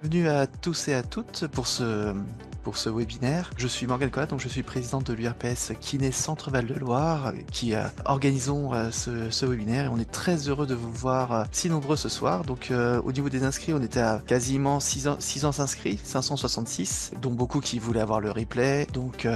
Bienvenue à tous et à toutes pour ce webinaire. Je suis Morgane Collat, donc je suis présidente de l'URPS Kiné Centre Val de Loire, qui organisons ce webinaire. Et on est très heureux de vous voir si nombreux ce soir. Donc au niveau des inscrits, on était à quasiment 600 inscrits, 566, dont beaucoup qui voulaient avoir le replay. Donc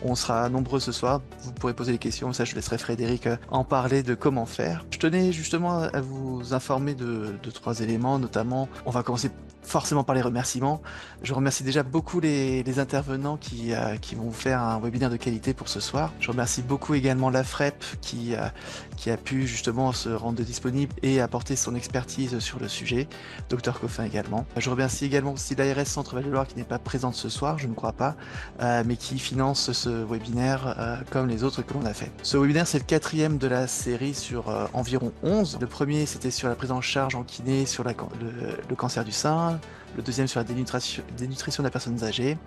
on sera nombreux ce soir. Vous pourrez poser des questions, ça je laisserai Frédéric en parler de comment faire. Je tenais justement à vous informer de trois éléments, notamment on va commencer forcément par les remerciements. Je remercie déjà beaucoup les intervenants qui vont faire un webinaire de qualité pour ce soir. Je remercie beaucoup également la FREP qui a pu justement se rendre disponible et apporter son expertise sur le sujet. Docteur Coffin également. Je remercie également aussi l'ARS Centre Val de Loire qui n'est pas présente ce soir, je ne crois pas, mais qui finance ce webinaire comme les autres que l'on a fait. Ce webinaire, c'est le quatrième de la série sur environ 11. Le premier, c'était sur la prise en charge en kiné sur le cancer du sein. Le deuxième sur la dénutrition des personnes âgées.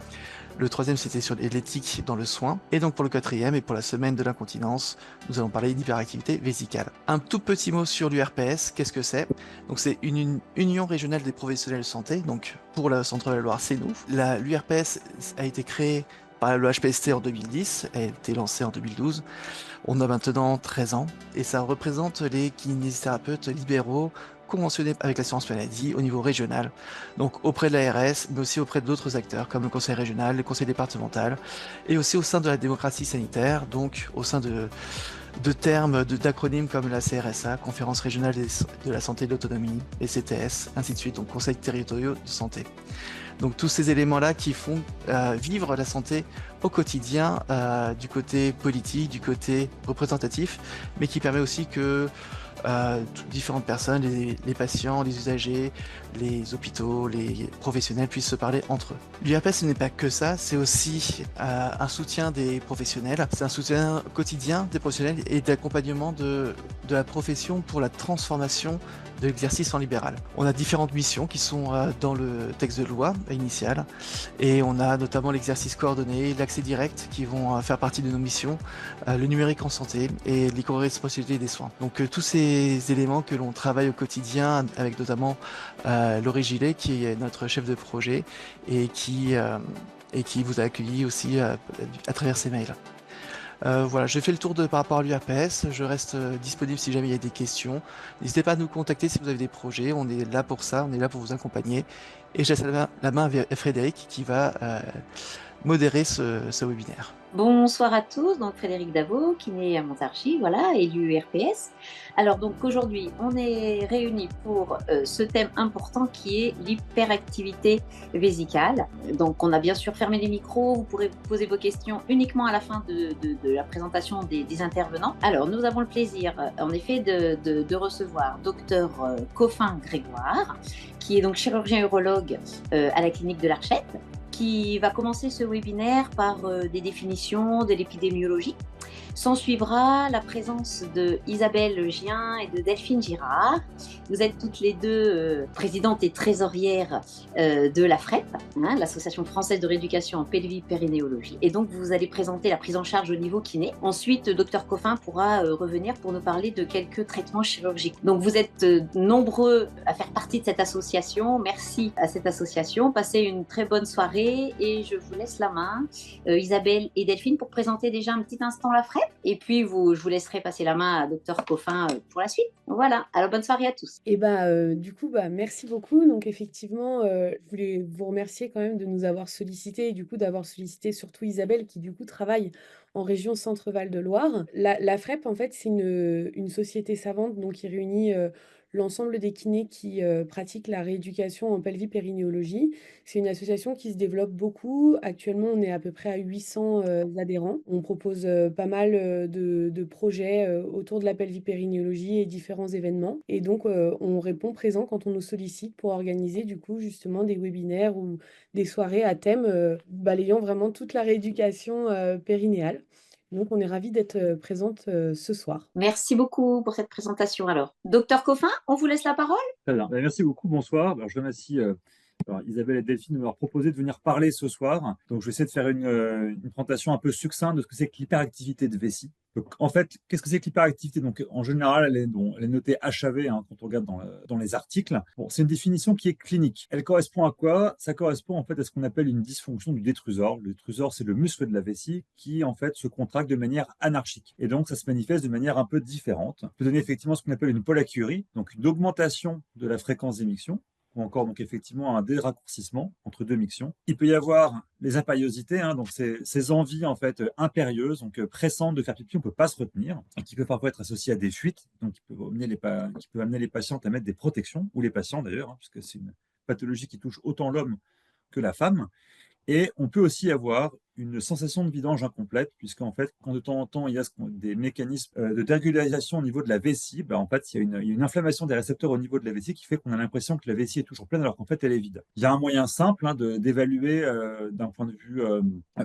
Le troisième, c'était sur l'éthique dans le soin. Et donc pour le quatrième et pour la semaine de l'incontinence, nous allons parler d'hyperactivité vésicale. Un tout petit mot sur l'URPS, qu'est-ce que c'est? Donc c'est une union régionale des professionnels de santé. Donc pour le Centre de la Loire, c'est nous. L'URPS a été créée par le HPST en 2010, elle a été lancée en 2012. On a maintenant 13 ans et ça représente les kinésithérapeutes libéraux conventionnés avec l'assurance maladie au niveau régional, donc auprès de l'ARS, mais aussi auprès d'autres acteurs comme le conseil régional, le conseil départemental, et aussi au sein de la démocratie sanitaire, donc au sein de termes, d'acronymes comme la CRSA, Conférence régionale de la santé et de l'autonomie, les CTS, ainsi de suite, donc conseils territoriaux de santé. Donc tous ces éléments-là qui font vivre la santé au quotidien, du côté politique, du côté représentatif, mais qui permet aussi que toutes différentes personnes, les patients, les usagers, les hôpitaux, les professionnels puissent se parler entre eux. L'URPS, ce n'est pas que ça, c'est aussi un soutien des professionnels, c'est un soutien quotidien des professionnels et d'accompagnement de la profession pour la transformation de l'exercice en libéral. On a différentes missions qui sont dans le texte de loi initial et on a notamment l'exercice coordonné, l'accès direct qui vont faire partie de nos missions, le numérique en santé et l'éco-responsabilité des soins. Donc tous ces éléments que l'on travaille au quotidien avec notamment Laurie Gillet qui est notre chef de projet et qui vous a accueilli aussi à travers ses mails. Voilà, j'ai fait le tour par rapport à l'URPS. Je reste disponible si jamais il y a des questions. N'hésitez pas à nous contacter si vous avez des projets. On est là pour ça, on est là pour vous accompagner. Et je laisse la main à Frédéric qui va modérer ce webinaire. Bonsoir à tous, donc Frédéric Davo, kiné à Montargis, voilà, élu RPS. Alors donc aujourd'hui, on est réunis pour ce thème important qui est l'hyperactivité vésicale. Donc on a bien sûr fermé les micros, vous pourrez poser vos questions uniquement à la fin de la présentation des intervenants. Alors nous avons le plaisir en effet de recevoir docteur Coffin Grégoire, qui est donc chirurgien urologue à la clinique de l'Archette, qui va commencer ce webinaire par des définitions de l'épidémiologie. S'en suivra la présence de Isabelle Gien et de Delphine Girard. Vous êtes toutes les deux présidentes et trésorières de la FREP, hein, l'Association française de rééducation en pelvipérinéologie. Et donc, vous allez présenter la prise en charge au niveau kiné. Ensuite, Dr Coffin pourra revenir pour nous parler de quelques traitements chirurgicaux. Donc, vous êtes nombreux à faire partie de cette association. Merci à cette association. Passez une très bonne soirée et je vous laisse la main, Isabelle et Delphine, pour présenter déjà un petit instant la FREP. Et puis, je vous laisserai passer la main à Dr Coffin pour la suite. Voilà, alors bonne soirée à tous. Et du coup, merci beaucoup. Donc effectivement, je voulais vous remercier quand même de nous avoir sollicités et du coup d'avoir sollicité surtout Isabelle qui du coup travaille en région Centre-Val de Loire. La FREP en fait, c'est une société savante donc qui réunit, l'ensemble des kinés qui, pratiquent la rééducation en pelvipérinéologie. C'est une association qui se développe beaucoup. Actuellement, on est à peu près à 800, adhérents. On propose, pas mal, de projets, autour de la pelvipérinéologie et différents événements et donc on répond présent quand on nous sollicite pour organiser du coup justement des webinaires ou des soirées à thème, balayant vraiment toute la rééducation, périnéale. Donc on est ravis d'être, présente, ce soir. Merci beaucoup pour cette présentation alors. Docteur Coffin, on vous laisse la parole. Très bien. Merci beaucoup. Bonsoir. Alors, je remercie Alors, Isabelle et Delphine m'ont proposé de venir parler ce soir. Donc, je vais essayer de faire une présentation un peu succincte de ce que c'est que l'hyperactivité de vessie. Donc, en fait, qu'est-ce que c'est que l'hyperactivité? Donc, en général, elle est notée HAV quand on regarde dans les articles. Bon, c'est une définition qui est clinique. Elle correspond à quoi? Ça correspond en fait à ce qu'on appelle une dysfonction du détrusor. Le détrusor, c'est le muscle de la vessie qui en fait se contracte de manière anarchique. Et donc, ça se manifeste de manière un peu différente. Ça peut donner effectivement ce qu'on appelle une pollakiurie, donc une augmentation de la fréquence d'émission, ou encore donc effectivement un déraccourcissement entre deux mictions. Il peut y avoir les impériosités, donc ces envies en fait impérieuses, donc pressantes de faire pipi, on ne peut pas se retenir, et qui peut parfois être associées à des fuites, donc qui peut amener les patientes à mettre des protections, ou les patients d'ailleurs, puisque c'est une pathologie qui touche autant l'homme que la femme. Et on peut aussi avoir une sensation de vidange incomplète, puisqu'en fait, quand de temps en temps, il y a des mécanismes de dérégularisation au niveau de la vessie, en fait, il y a une inflammation des récepteurs au niveau de la vessie qui fait qu'on a l'impression que la vessie est toujours pleine alors qu'en fait, elle est vide. Il y a un moyen simple d'évaluer d'un point de vue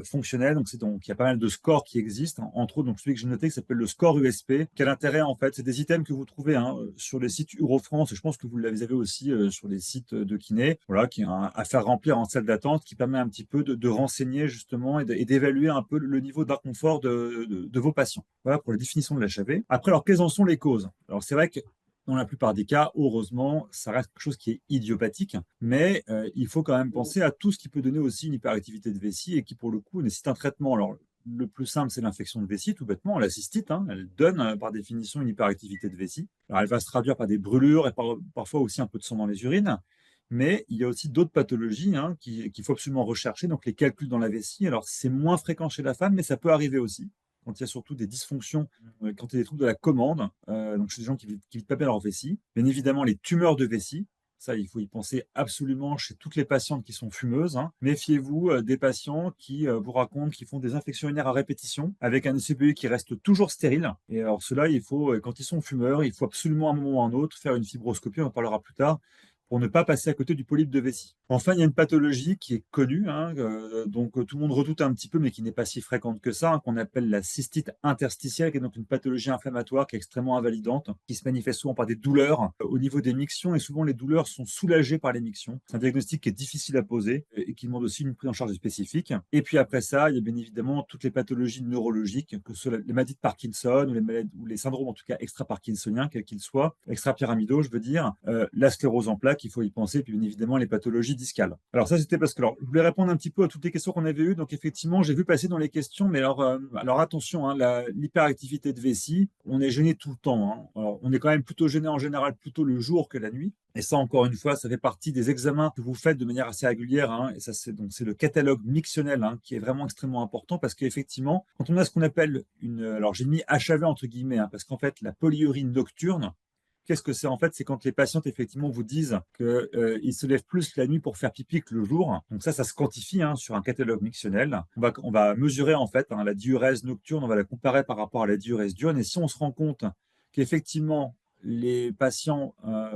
fonctionnel. Donc, il y a pas mal de scores qui existent, entre autres, donc celui que j'ai noté qui s'appelle le score USP. Quel intérêt, en fait? C'est des items que vous trouvez sur les sites Eurofrance, et je pense que vous les avez aussi sur les sites de kiné, voilà, qui est à faire remplir en salle d'attente, qui permet un petit peu de renseigner justement et d'évaluer un peu le niveau d'inconfort de vos patients. Voilà pour la définition de l'HAV. Après, alors, quelles en sont les causes? Alors, c'est vrai que dans la plupart des cas, heureusement, ça reste quelque chose qui est idiopathique, mais il faut quand même penser à tout ce qui peut donner aussi une hyperactivité de vessie et qui, pour le coup, nécessite un traitement. Alors, le plus simple, c'est l'infection de vessie, tout bêtement, la cystite. Elle donne, par définition, une hyperactivité de vessie. Alors, elle va se traduire par des brûlures et parfois aussi un peu de sang dans les urines. Mais il y a aussi d'autres pathologies qu'il faut absolument rechercher, donc les calculs dans la vessie. Alors, c'est moins fréquent chez la femme, mais ça peut arriver aussi, quand il y a surtout des dysfonctions, quand il y a des troubles de la commande, donc chez des gens qui ne vivent pas bien leur vessie. Bien évidemment, les tumeurs de vessie, ça, il faut y penser absolument chez toutes les patientes qui sont fumeuses. Méfiez-vous des patients qui vous racontent qu'ils font des infections urinaires à répétition avec un ECPU qui reste toujours stérile. Et alors, ceux-là, quand ils sont fumeurs, il faut absolument à un moment ou à un autre faire une fibroscopie, on en parlera plus tard, pour ne pas passer à côté du polype de vessie. Enfin, il y a une pathologie qui est connue, donc tout le monde redoute un petit peu, mais qui n'est pas si fréquente que ça, qu'on appelle la cystite interstitielle, qui est donc une pathologie inflammatoire qui est extrêmement invalidante, qui se manifeste souvent par des douleurs au niveau des mictions, et souvent les douleurs sont soulagées par les mictions. C'est un diagnostic qui est difficile à poser et qui demande aussi une prise en charge spécifique. Et puis après ça, il y a bien évidemment toutes les pathologies neurologiques, que ce soit les maladies de Parkinson ou les syndromes en tout cas extra-parkinsoniens, quels qu'ils soient, extra-pyramidaux, je veux dire, la sclérose en plaques, il faut y penser, puis bien évidemment les pathologies discales. Alors ça, c'était parce que je voulais répondre un petit peu à toutes les questions qu'on avait eues. Donc effectivement, j'ai vu passer dans les questions, mais alors attention, l'hyperactivité de vessie, on est gêné tout le temps. Alors, on est quand même plutôt gêné en général plutôt le jour que la nuit. Et ça, encore une fois, ça fait partie des examens que vous faites de manière assez régulière. Et ça, c'est le catalogue mictionnel qui est vraiment extrêmement important parce qu'effectivement, quand on a ce qu'on appelle alors j'ai mis HAV entre guillemets, parce qu'en fait, la polyurie nocturne, qu'est-ce que c'est? En fait, c'est quand les patientes, effectivement, vous disent qu'ils se lèvent plus la nuit pour faire pipi que le jour. Donc ça se quantifie sur un catalogue mictionnel. On va mesurer, en fait, la diurèse nocturne, on va la comparer par rapport à la diurèse diurne. Et si on se rend compte qu'effectivement, les patients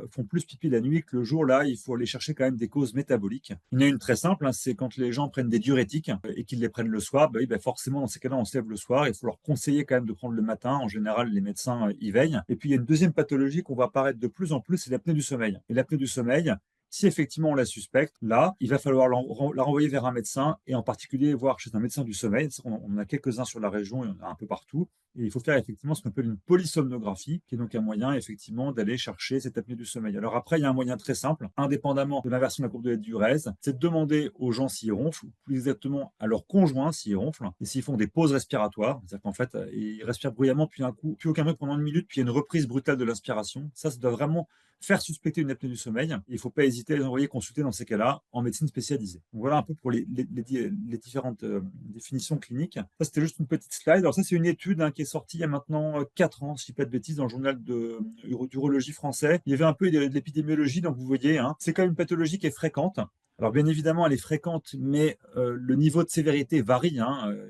font plus pipi la nuit que le jour, là, il faut aller chercher quand même des causes métaboliques. Il y en a une très simple, c'est quand les gens prennent des diurétiques et qu'ils les prennent le soir, forcément, dans ces cas-là, on se lève le soir. Il faut leur conseiller quand même de prendre le matin. En général, les médecins y veillent. Et puis, il y a une deuxième pathologie qu'on va apparaître de plus en plus, c'est l'apnée du sommeil. Et l'apnée du sommeil, si effectivement on la suspecte, là, il va falloir la renvoyer vers un médecin et en particulier voir chez un médecin du sommeil. On en a quelques-uns sur la région, il y en a un peu partout. Et il faut faire effectivement ce qu'on appelle une polysomnographie, qui est donc un moyen effectivement d'aller chercher cette apnée du sommeil. Alors après, il y a un moyen très simple, indépendamment de l'inversion de la courbe de la diurèse, c'est de demander aux gens s'ils ronflent, ou plus exactement à leurs conjoints s'ils ronflent, et s'ils font des pauses respiratoires, c'est-à-dire qu'en fait, ils respirent bruyamment, puis un coup, plus aucun bruit pendant une minute, puis il y a une reprise brutale de l'inspiration. Ça doit vraiment faire suspecter une apnée du sommeil. Il ne faut pas hésiter à les envoyer consulter dans ces cas-là en médecine spécialisée. Donc voilà un peu pour les différentes définitions cliniques. Ça, c'était juste une petite slide. Alors ça, c'est une étude qui est sortie il y a maintenant 4 ans, si je ne dis pas de bêtises, dans le journal d'urologie français. Il y avait un peu de l'épidémiologie, donc vous voyez, c'est quand même une pathologie qui est fréquente. Alors bien évidemment, elle est fréquente, mais le niveau de sévérité varie.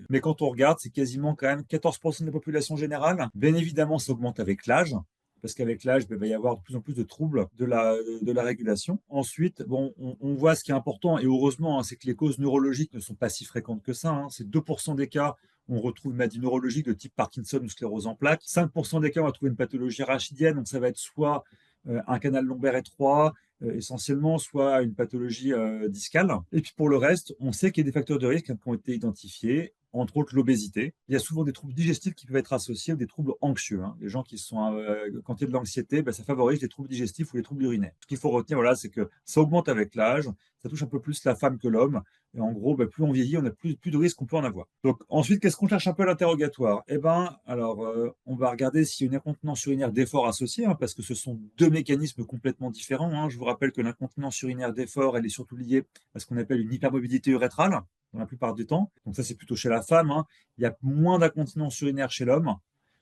Mais quand on regarde, c'est quasiment quand même 14% de la population générale. Bien évidemment, ça augmente avec l'âge, parce qu'avec l'âge, il va y avoir de plus en plus de troubles de la régulation. Ensuite, on voit ce qui est important, et heureusement, c'est que les causes neurologiques ne sont pas si fréquentes que ça. C'est 2% des cas, on retrouve une maladie neurologique de type Parkinson ou sclérose en plaques. 5% des cas, on va trouver une pathologie rachidienne, donc ça va être soit un canal lombaire étroit, essentiellement, soit une pathologie discale. Et puis pour le reste, on sait qu'il y a des facteurs de risque, hein, qui ont été identifiés, entre autres l'obésité. Il y a souvent des troubles digestifs qui peuvent être associés ou des troubles anxieux, hein. Les gens qui sont, quand il y a de l'anxiété, ben, ça favorise les troubles digestifs ou les troubles urinaires. Ce qu'il faut retenir, voilà, c'est que ça augmente avec l'âge, ça touche un peu plus la femme que l'homme. Et en gros, ben, plus on vieillit, on a plus de risques qu'on peut en avoir. Donc ensuite, qu'est-ce qu'on cherche un peu à l'interrogatoire? Eh ben, alors, on va regarder s'il y a une incontinence urinaire d'effort associée, hein, parce que ce sont deux mécanismes complètement différents, hein. Je vous rappelle que l'incontinence urinaire d'effort, elle est surtout liée à ce qu'on appelle une hypermobilité urétrale, dans la plupart du temps. Donc ça, c'est plutôt chez la femme, hein. Il y a moins d'incontinence urinaire chez l'homme,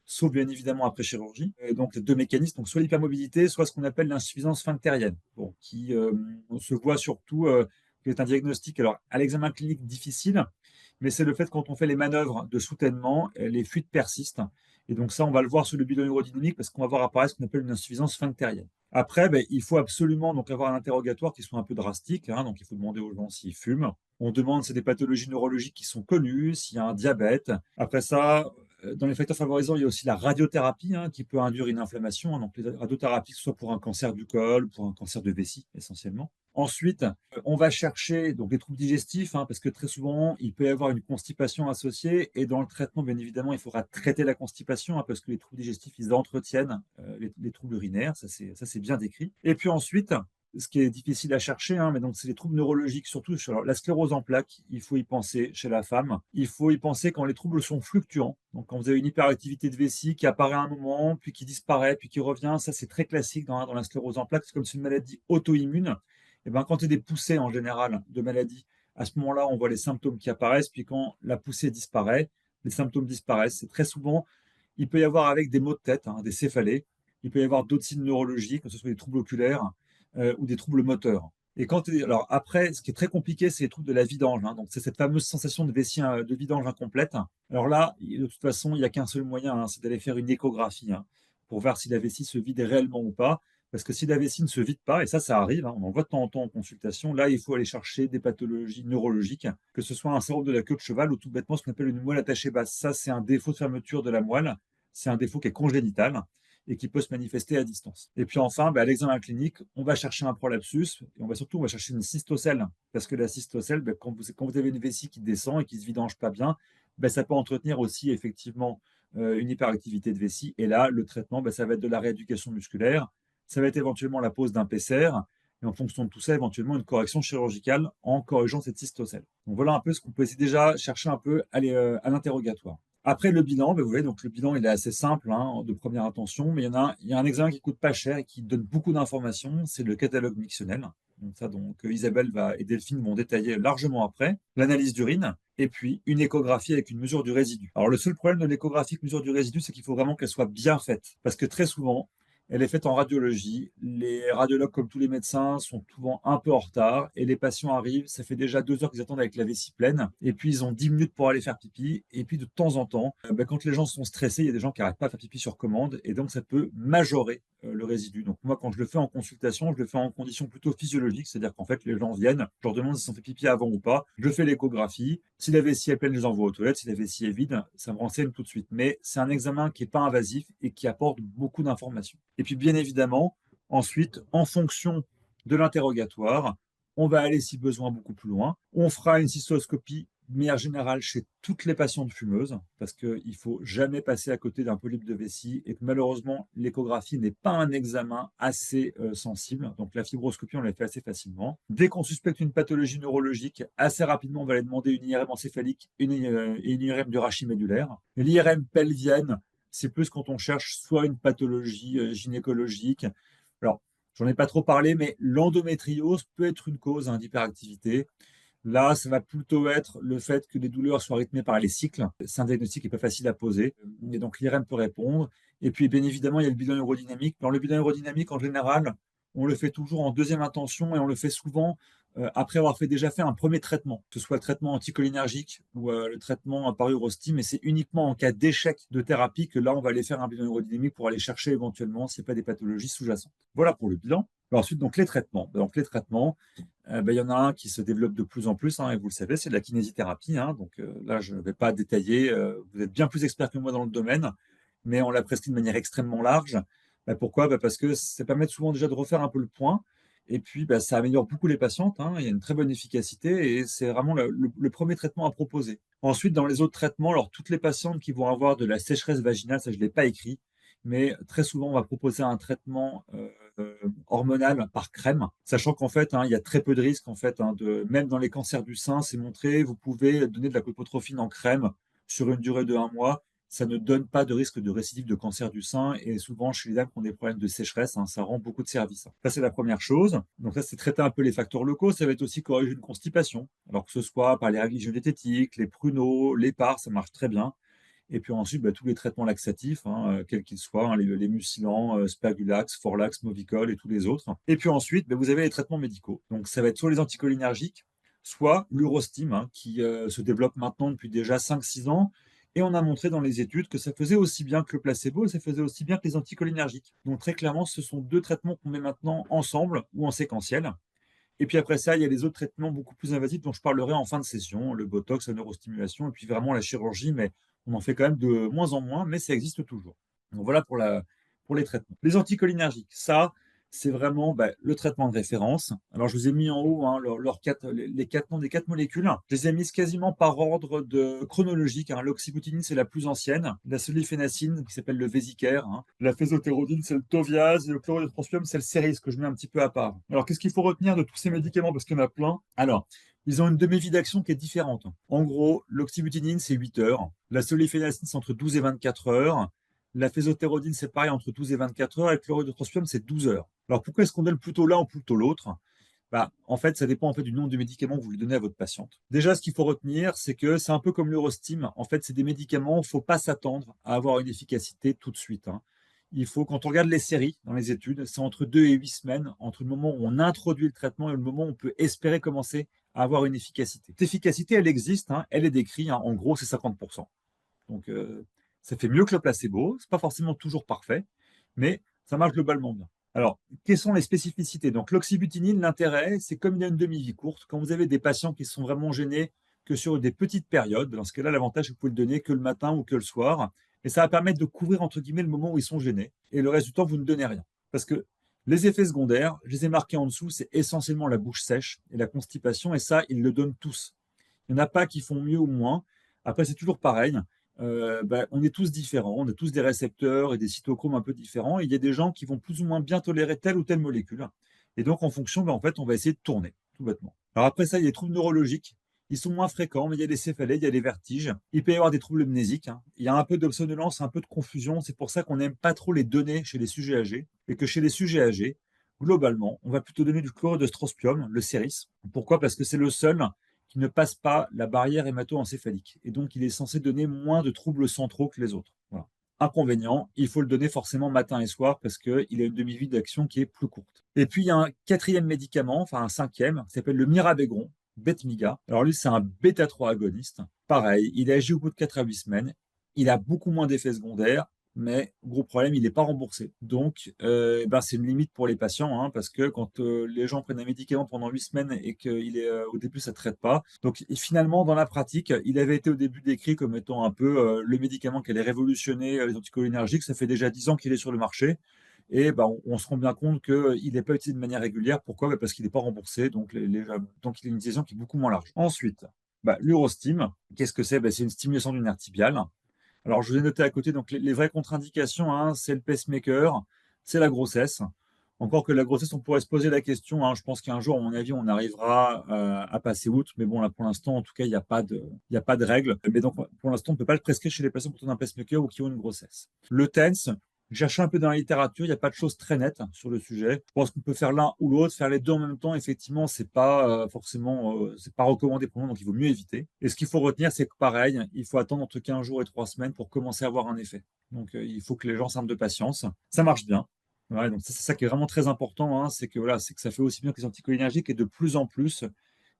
sauf bien évidemment après chirurgie. Et donc les deux mécanismes, donc soit l'hypermobilité, soit ce qu'on appelle l'insuffisance sphinctérienne, bon, qui se voit surtout, qui est un diagnostic, alors à l'examen clinique difficile, mais c'est le fait quand on fait les manœuvres de soutènement, les fuites persistent. Et donc ça, on va le voir sur le bilan urodynamique parce qu'on va voir apparaître ce qu'on appelle une insuffisance sphinctérienne. Après, ben, il faut absolument donc avoir un interrogatoire qui soit un peu drastique, hein. Donc il faut demander aux gens s'ils fument. On demande si c'est des pathologies neurologiques qui sont connues, s'il y a un diabète. Après ça, dans les facteurs favorisants, il y a aussi la radiothérapie, hein, qui peut induire une inflammation, hein. Donc les radiothérapies, que ce soit pour un cancer du col, pour un cancer de vessie essentiellement. Ensuite, on va chercher donc les troubles digestifs, hein, parce que très souvent, il peut y avoir une constipation associée. Et dans le traitement, bien évidemment, il faudra traiter la constipation, hein, parce que les troubles digestifs, ils entretiennent les troubles urinaires. Ça, c'est bien décrit. Et puis ensuite, ce qui est difficile à chercher, hein, mais donc c'est les troubles neurologiques, surtout sur la sclérose en plaques. Il faut y penser chez la femme. Il faut y penser quand les troubles sont fluctuants. Donc quand vous avez une hyperactivité de vessie qui apparaît à un moment, puis qui disparaît, puis qui revient, ça c'est très classique dans la sclérose en plaques. C'est comme c'est une maladie auto-immune. Et ben, quand il y a des poussées en général de maladie, à ce moment-là, on voit les symptômes qui apparaissent. Puis quand la poussée disparaît, les symptômes disparaissent. C'est très souvent, il peut y avoir avec des maux de tête, hein, des céphalées. Il peut y avoir d'autres signes neurologiques, que ce soit des troubles oculaires ou des troubles moteurs. Et alors après, ce qui est très compliqué, c'est les troubles de la vidange, hein. Donc c'est cette fameuse sensation de vessie, de vidange incomplète. Alors là, de toute façon, il n'y a qu'un seul moyen, hein, c'est d'aller faire une échographie, hein, pour voir si la vessie se vide réellement ou pas. Parce que si la vessie ne se vide pas, et ça arrive, hein, on en voit de temps en temps en consultation, là, il faut aller chercher des pathologies neurologiques, que ce soit un syndrome de la queue de cheval ou tout bêtement ce qu'on appelle une moelle attachée basse. Ça, c'est un défaut de fermeture de la moelle. C'est un défaut qui est congénital et qui peut se manifester à distance. Et puis enfin, à l'examen clinique, on va chercher un prolapsus et on va chercher une cystocèle. Parce que la cystocèle, quand vous avez une vessie qui descend et qui ne se vidange pas bien, ça peut entretenir aussi effectivement une hyperactivité de vessie. Et là, le traitement, ça va être de la rééducation musculaire, ça va être éventuellement la pose d'un PCR, et en fonction de tout ça, éventuellement une correction chirurgicale en corrigeant cette cystocèle. Donc voilà un peu ce qu'on peut essayer déjà chercher un peu à l'interrogatoire. Après le bilan, vous voyez, donc le bilan il est assez simple, hein, de première intention, mais il y a un examen qui coûte pas cher et qui donne beaucoup d'informations, c'est le catalogue mictionnel. Donc ça, Isabelle et Delphine vont détailler largement après. L'analyse d'urine, et puis une échographie avec une mesure du résidu. Alors le seul problème de l'échographie avec mesure du résidu, c'est qu'il faut vraiment qu'elle soit bien faite, parce que très souvent, elle est faite en radiologie. Les radiologues, comme tous les médecins, sont souvent un peu en retard et les patients arrivent. Ça fait déjà 2 heures qu'ils attendent avec la vessie pleine et puis ils ont 10 minutes pour aller faire pipi. Et puis de temps en temps, quand les gens sont stressés, il y a des gens qui n'arrêtent pas de faire pipi sur commande et donc ça peut majorer le résidu. Donc moi, quand je le fais en consultation, je le fais en conditions plutôt physiologiques, c'est-à-dire qu'en fait, les gens viennent, je leur demande s'ils ont fait pipi avant ou pas, je fais l'échographie. Si la vessie est pleine, je les envoie aux toilettes. Si la vessie est vide, ça me renseigne tout de suite. Mais c'est un examen qui n'est pas invasif et qui apporte beaucoup d'informations. Et puis, bien évidemment, ensuite, en fonction de l'interrogatoire, on va aller, si besoin, beaucoup plus loin. On fera une cystoscopie de manière générale chez toutes les patientes fumeuses, parce qu'il ne faut jamais passer à côté d'un polype de vessie et que malheureusement, l'échographie n'est pas un examen assez sensible. Donc la fibroscopie, on la fait assez facilement. Dès qu'on suspecte une pathologie neurologique, assez rapidement, on va aller demander une IRM encéphalique et une IRM du rachis médulaire. L'IRM pelvienne, c'est plus quand on cherche soit une pathologie gynécologique. Alors, j'en ai pas trop parlé, mais l'endométriose peut être une cause, hein, d'hyperactivité. Là, ça va plutôt être le fait que les douleurs soient rythmées par les cycles. C'est un diagnostic qui n'est pas facile à poser. Et donc, l'IRM peut répondre. Et puis, bien évidemment, il y a le bilan urodynamique. Dans le bilan urodynamique, en général, on le fait toujours en deuxième intention et on le fait souvent après avoir déjà fait un premier traitement, que ce soit le traitement anticholinergique ou le traitement par urostime. Et c'est uniquement en cas d'échec de thérapie que là, on va aller faire un bilan urodynamique pour aller chercher éventuellement s'il n'y a pas des pathologies sous-jacentes. Voilà pour le bilan. Alors ensuite, donc les traitements. Donc les traitements, il y en a un qui se développe de plus en plus, hein, et vous le savez, c'est de la kinésithérapie, hein. Donc là, je ne vais pas détailler. Vous êtes bien plus expert que moi dans le domaine, mais on l'a prescrit de manière extrêmement large. Pourquoi? Parce que ça permet souvent déjà de refaire un peu le point et puis, ça améliore beaucoup les patientes, hein. Il y a une très bonne efficacité et c'est vraiment le 1er traitement à proposer. Ensuite, dans les autres traitements, alors toutes les patientes qui vont avoir de la sécheresse vaginale, ça je ne l'ai pas écrit, mais très souvent, on va proposer un traitement, hormonal par crème, sachant qu'en fait, hein, il y a très peu de risques en fait, hein, même dans les cancers du sein, c'est montré, vous pouvez donner de la copotrophine en crème sur une durée de 1 mois. Ça ne donne pas de risque de récidive de cancer du sein et souvent chez les dames qui ont des problèmes de sécheresse, hein, ça rend beaucoup de service. Ça, c'est la première chose. Donc ça, c'est traiter un peu les facteurs locaux. Ça va être aussi corriger une constipation. Alors que ce soit par les règles diététiques, les pruneaux, les PAR, ça marche très bien. Et puis ensuite, tous les traitements laxatifs, hein, quels qu'ils soient, hein, les mucilants, Spergulax, Forlax, Movicol et tous les autres. Et puis ensuite, vous avez les traitements médicaux. Donc ça va être soit les anticholinergiques, soit l'urostime, hein, qui se développe maintenant depuis déjà 5-6 ans. Et on a montré dans les études que ça faisait aussi bien que le placebo et ça faisait aussi bien que les anticholinergiques. Donc très clairement, ce sont 2 traitements qu'on met maintenant ensemble ou en séquentiel. Et puis après ça, il y a les autres traitements beaucoup plus invasifs dont je parlerai en fin de session, le botox, la neurostimulation et puis vraiment la chirurgie, mais on en fait quand même de moins en moins, mais ça existe toujours. Donc voilà pour les traitements. Les anticholinergiques, ça, c'est vraiment le traitement de référence. Alors je vous ai mis en haut, hein, les 4 noms des 4 molécules. Je les ai mises quasiment par ordre chronologique, hein. L'oxybutynin, c'est la plus ancienne. La solifénacine, qui s'appelle le Vésicare, hein. La fésotérodine, c'est le Toviaz. Et le chlorure de transpium, c'est le Céris, que je mets un petit peu à part. Alors qu'est-ce qu'il faut retenir de tous ces médicaments? Parce qu'il y en a plein. Alors, ils ont une demi-vie d'action qui est différente. En gros, l'oxybutynin, c'est 8 heures. La solifénacine, c'est entre 12 et 24 heures. La fésotérodine, c'est pareil, entre 12 et 24 heures. Et le chlorure de transpium, c'est 12 heures. Alors pourquoi est-ce qu'on donne plutôt l'un ou plutôt l'autre? En fait, ça dépend en fait, du nombre de médicaments que vous voulez donner à votre patiente. Déjà, ce qu'il faut retenir, c'est que c'est un peu comme l'Urostime. En fait, c'est des médicaments, il ne faut pas s'attendre à avoir une efficacité tout de suite, hein. Il faut, quand on regarde les séries dans les études, c'est entre 2 et 8 semaines, entre le moment où on introduit le traitement et le moment où on peut espérer commencer à avoir une efficacité. Cette efficacité, elle existe, hein, elle est décrite, hein, en gros, c'est 50%. Donc, ça fait mieux que le placebo. Ce n'est pas forcément toujours parfait, mais ça marche globalement bien. Alors, quelles sont les spécificités? Donc, l'oxybutynin, l'intérêt, c'est comme il y a une demi-vie courte, quand vous avez des patients qui sont vraiment gênés que sur des petites périodes, dans ce cas-là, l'avantage, c'est que vous pouvez le donner que le matin ou que le soir. Et ça va permettre de couvrir, entre guillemets, le moment où ils sont gênés. Et le reste du temps, vous ne donnez rien. Parce que les effets secondaires, je les ai marqués en dessous, c'est essentiellement la bouche sèche et la constipation. Et ça, ils le donnent tous. Il n'y en a pas qui font mieux ou moins. Après, c'est toujours pareil. On est tous différents, on a tous des récepteurs et des cytochromes un peu différents. Et il y a des gens qui vont plus ou moins bien tolérer telle ou telle molécule. Et donc, en fonction, en fait, on va essayer de tourner, tout bêtement. Alors après ça, il y a les troubles neurologiques. Ils sont moins fréquents, mais il y a des céphalées, il y a des vertiges. Il peut y avoir des troubles mnésiques, hein. Il y a un peu de somnolence, un peu de confusion. C'est pour ça qu'on n'aime pas trop les donner chez les sujets âgés. Et que chez les sujets âgés, globalement, on va plutôt donner du chlorure de strontium, le Céris. Pourquoi? Parce que c'est le seul qui ne passe pas la barrière hémato-encéphalique. Et donc, il est censé donner moins de troubles centraux que les autres. Voilà. Inconvénient, il faut le donner forcément matin et soir parce qu'il a une demi-vie d'action qui est plus courte. Et puis, il y a un 4e médicament, enfin un 5e, qui s'appelle le Mirabegron, Betmiga. Alors lui, c'est un bêta-3 agoniste. Pareil, il agit au bout de 4 à 8 semaines. Il a beaucoup moins d'effets secondaires, mais gros problème, il n'est pas remboursé. Donc, c'est une limite pour les patients, hein, parce que quand les gens prennent un médicament pendant 8 semaines et qu'au début, ça ne traite pas. Donc, finalement, dans la pratique, il avait été au début décrit comme étant un peu le médicament qui allait révolutionner les anticholinergiques. Ça fait déjà 10 ans qu'il est sur le marché. Et on se rend bien compte qu'il n'est pas utilisé de manière régulière. Pourquoi? Parce qu'il n'est pas remboursé. Donc, donc, il a une utilisation qui est beaucoup moins large. Ensuite, l'urostime, qu'est-ce que c'est? C'est une stimulation du nerf tibial. Alors, je vous ai noté à côté, donc les vraies contre-indications, hein, c'est le pacemaker, c'est la grossesse. Encore que la grossesse, on pourrait se poser la question, hein, je pense qu'un jour, à mon avis, on arrivera à passer outre. Mais bon, là, pour l'instant, en tout cas, il n'y a pas de règle. Mais donc, pour l'instant, on ne peut pas le prescrire chez les patients portant un pacemaker ou qui ont une grossesse. Le TENS, j'ai cherché un peu dans la littérature, il n'y a pas de choses très nettes sur le sujet. Je pense qu'on peut faire l'un ou l'autre, faire les deux en même temps. Effectivement, c'est pas forcément, c'est pas recommandé pour nous, donc il vaut mieux éviter. Et ce qu'il faut retenir, c'est que pareil, il faut attendre entre 15 jours et 3 semaines pour commencer à avoir un effet. Donc il faut que les gens s'arment de patience. Ça marche bien. Ouais, donc c'est ça qui est vraiment très important, hein, c'est que voilà, c'est que ça fait aussi bien que les anticholinergiques et de plus en plus,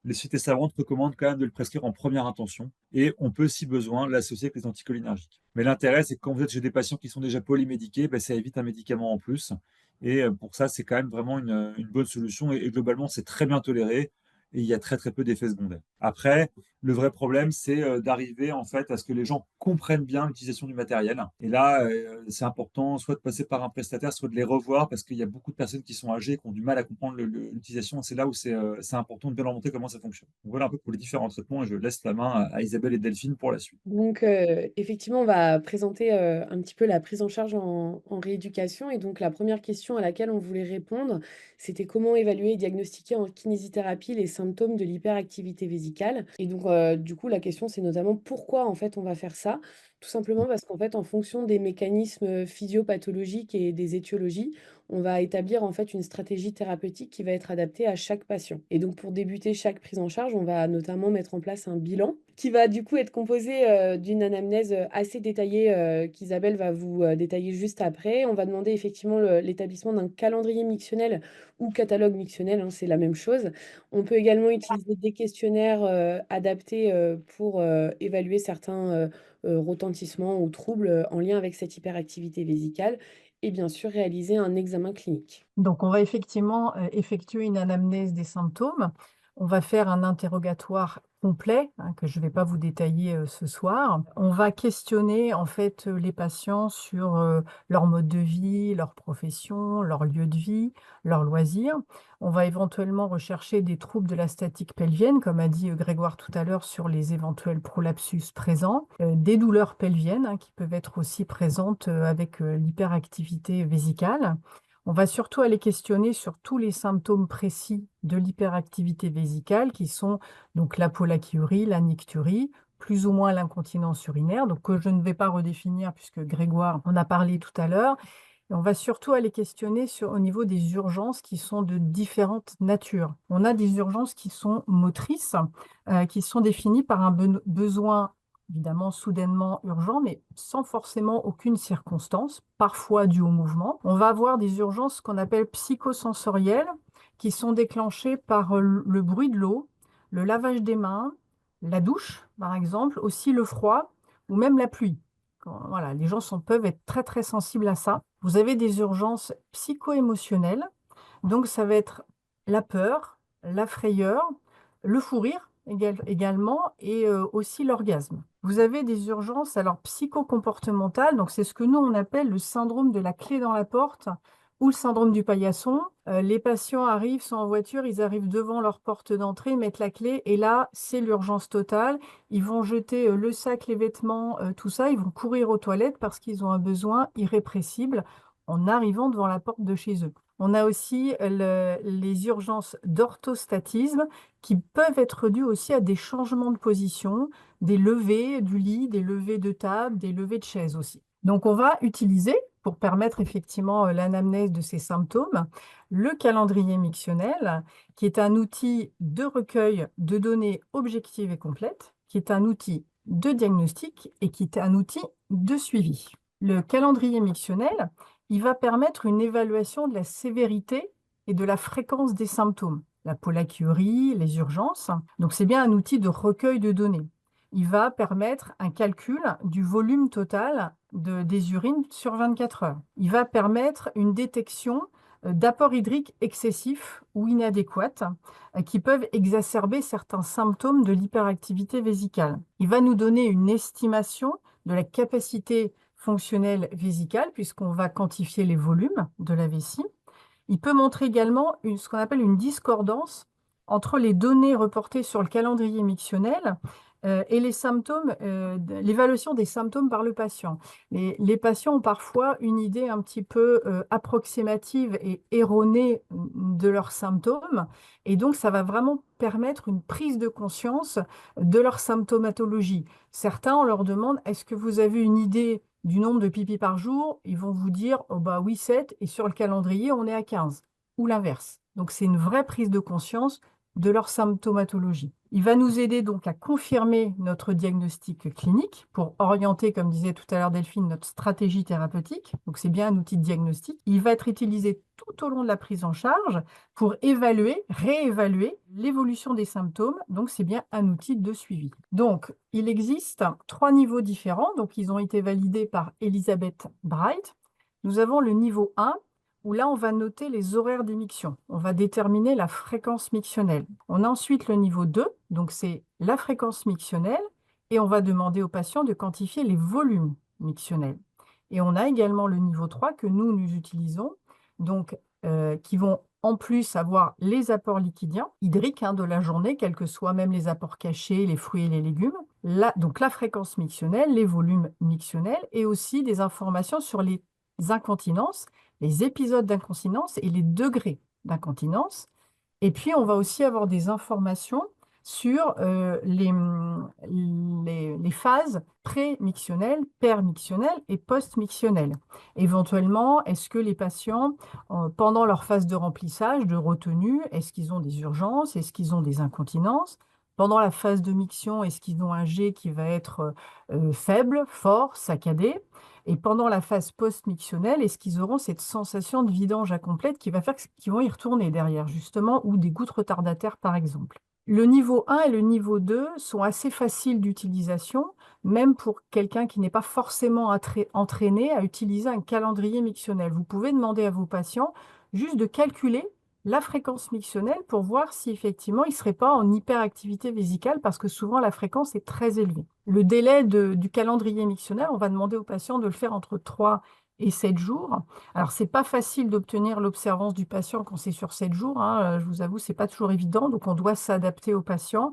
les sociétés savantes recommandent quand même de le prescrire en première intention et on peut, si besoin, l'associer avec les anticholinergiques. Mais l'intérêt, c'est que quand vous êtes chez des patients qui sont déjà polymédiqués, ça évite un médicament en plus. Et pour ça, c'est quand même vraiment une bonne solution. Et globalement, c'est très bien toléré et il y a très très peu d'effets secondaires. Après, Le vrai problème, c'est d'arriver en fait à ce que les gens comprennent bien l'utilisation du matériel. Et là, c'est important soit de passer par un prestataire, soit de les revoir parce qu'il y a beaucoup de personnes qui sont âgées et qui ont du mal à comprendre l'utilisation. C'est là où c'est important de bien leur montrer comment ça fonctionne. Donc voilà un peu pour les différents traitements et je laisse la main à Isabelle et Delphine pour la suite. Donc, effectivement, on va présenter un petit peu la prise en charge en rééducation. Et donc, la première question à laquelle on voulait répondre, c'était comment évaluer et diagnostiquer en kinésithérapie les symptômes de l'hyperactivité vésicale. Et donc, du coup, la question, c'est notamment pourquoi en fait on va faire ça. Tout simplement parce qu'en fait, en fonction des mécanismes physiopathologiques et des étiologies, on va établir en fait une stratégie thérapeutique qui va être adaptée à chaque patient. Et donc, pour débuter chaque prise en charge, on va notamment mettre en place un bilan qui va du coup être composé d'une anamnèse assez détaillée qu'Isabelle va vous détailler juste après. On va demander effectivement l'établissement d'un calendrier mictionnel ou catalogue mictionnel, hein, c'est la même chose. On peut également utiliser des questionnaires adaptés pour évaluer certains retentissements ou troubles en lien avec cette hyperactivité vésicale et bien sûr réaliser un examen clinique. Donc, on va effectivement effectuer une anamnèse des symptômes. On va faire un interrogatoire complet, hein, que je ne vais pas vous détailler ce soir. On va questionner en fait les patients sur leur mode de vie, leur profession, leur lieu de vie, leurs loisirs. On va éventuellement rechercher des troubles de la statique pelvienne, comme a dit Grégoire tout à l'heure, sur les éventuels prolapsus présents, des douleurs pelviennes, hein, qui peuvent être aussi présentes avec l'hyperactivité vésicale. On va surtout aller questionner sur tous les symptômes précis de l'hyperactivité vésicale, qui sont donc la pollakiurie, la nicturie, plus ou moins l'incontinence urinaire, donc que je ne vais pas redéfinir puisque Grégoire en a parlé tout à l'heure. Et on va surtout aller questionner au niveau des urgences qui sont de différentes natures. On a des urgences qui sont motrices, qui sont définies par un besoin évidemment soudainement urgent, mais sans forcément aucune circonstance, parfois dû au mouvement. On va avoir des urgences qu'on appelle psychosensorielles, qui sont déclenchées par le bruit de l'eau, le lavage des mains, la douche, par exemple, aussi le froid ou même la pluie. Voilà, les gens peuvent être très, très sensibles à ça. Vous avez des urgences psycho-émotionnelles, donc ça va être la peur, la frayeur, le fou rire également et aussi l'orgasme. Vous avez des urgences alors psychocomportementales, donc c'est ce que nous on appelle le syndrome de la clé dans la porte ou le syndrome du paillasson. Les patients arrivent, sont en voiture, ils arrivent devant leur porte d'entrée, mettent la clé et là c'est l'urgence totale. Ils vont jeter le sac, les vêtements, tout ça, ils vont courir aux toilettes parce qu'ils ont un besoin irrépressible en arrivant devant la porte de chez eux. On a aussi les urgences d'orthostatisme qui peuvent être dues aussi à des changements de position, des levées du lit, des levées de table, des levées de chaise aussi. Donc, on va utiliser, pour permettre effectivement l'anamnèse de ces symptômes, le calendrier mictionnel, qui est un outil de recueil de données objectives et complètes, qui est un outil de diagnostic et qui est un outil de suivi. Le calendrier mictionnel, il va permettre une évaluation de la sévérité et de la fréquence des symptômes, la pollakiurie, les urgences. Donc, c'est bien un outil de recueil de données. Il va permettre un calcul du volume total des urines sur 24 heures. Il va permettre une détection d'apports hydriques excessifs ou inadéquats qui peuvent exacerber certains symptômes de l'hyperactivité vésicale. Il va nous donner une estimation de la capacité fonctionnelle vésicale puisqu'on va quantifier les volumes de la vessie. Il peut montrer également ce qu'on appelle une discordance entre les données reportées sur le calendrier mictionnel et les symptômes, l'évaluation des symptômes par le patient. Les patients ont parfois une idée un petit peu approximative et erronée de leurs symptômes, et donc ça va vraiment permettre une prise de conscience de leur symptomatologie. Certains, on leur demande, est-ce que vous avez une idée du nombre de pipis par jour? Ils vont vous dire, oh bah oui, 7, et sur le calendrier, on est à 15, ou l'inverse. Donc c'est une vraie prise de conscience de leur symptomatologie. Il va nous aider donc à confirmer notre diagnostic clinique pour orienter, comme disait tout à l'heure Delphine, notre stratégie thérapeutique. Donc c'est bien un outil de diagnostic. Il va être utilisé tout au long de la prise en charge pour évaluer, réévaluer l'évolution des symptômes. Donc c'est bien un outil de suivi. Donc il existe 3 niveaux différents. Donc ils ont été validés par Elisabeth Bright. Nous avons le niveau 1 où là, on va noter les horaires d'émission. On va déterminer la fréquence mictionnelle. On a ensuite le niveau 2, donc c'est la fréquence mictionnelle, et on va demander au patient de quantifier les volumes mictionnels. Et on a également le niveau 3 que nous utilisons, donc qui vont en plus avoir les apports liquidiens, hydriques de la journée, quels que soient même les apports cachés, les fruits et les légumes. Donc la fréquence mictionnelle, les volumes mictionnels, et aussi des informations sur les incontinences, les épisodes d'incontinence et les degrés d'incontinence. Et puis, on va aussi avoir des informations sur les phases pré-mictionnelles, per-mictionnelles et post-mictionnelles. Éventuellement, est-ce que les patients, pendant leur phase de remplissage, de retenue, est-ce qu'ils ont des urgences? Est-ce qu'ils ont des incontinences? Pendant la phase de miction, est-ce qu'ils ont un G qui va être faible, fort, saccadé? Et pendant la phase post-mictionnelle, est-ce qu'ils auront cette sensation de vidange incomplète qui va faire qu'ils vont y retourner derrière, justement, ou des gouttes retardataires, par exemple? Le niveau 1 et le niveau 2 sont assez faciles d'utilisation, même pour quelqu'un qui n'est pas forcément entraîné à utiliser un calendrier mictionnel. Vous pouvez demander à vos patients juste de calculer la fréquence mictionnelle pour voir si effectivement il ne serait pas en hyperactivité vésicale, parce que souvent la fréquence est très élevée. Le délai du calendrier mictionnel, on va demander aux patients de le faire entre 3 et 7 jours. Alors, ce n'est pas facile d'obtenir l'observance du patient quand c'est sur 7 jours. Je vous avoue, ce n'est pas toujours évident, donc on doit s'adapter au patient.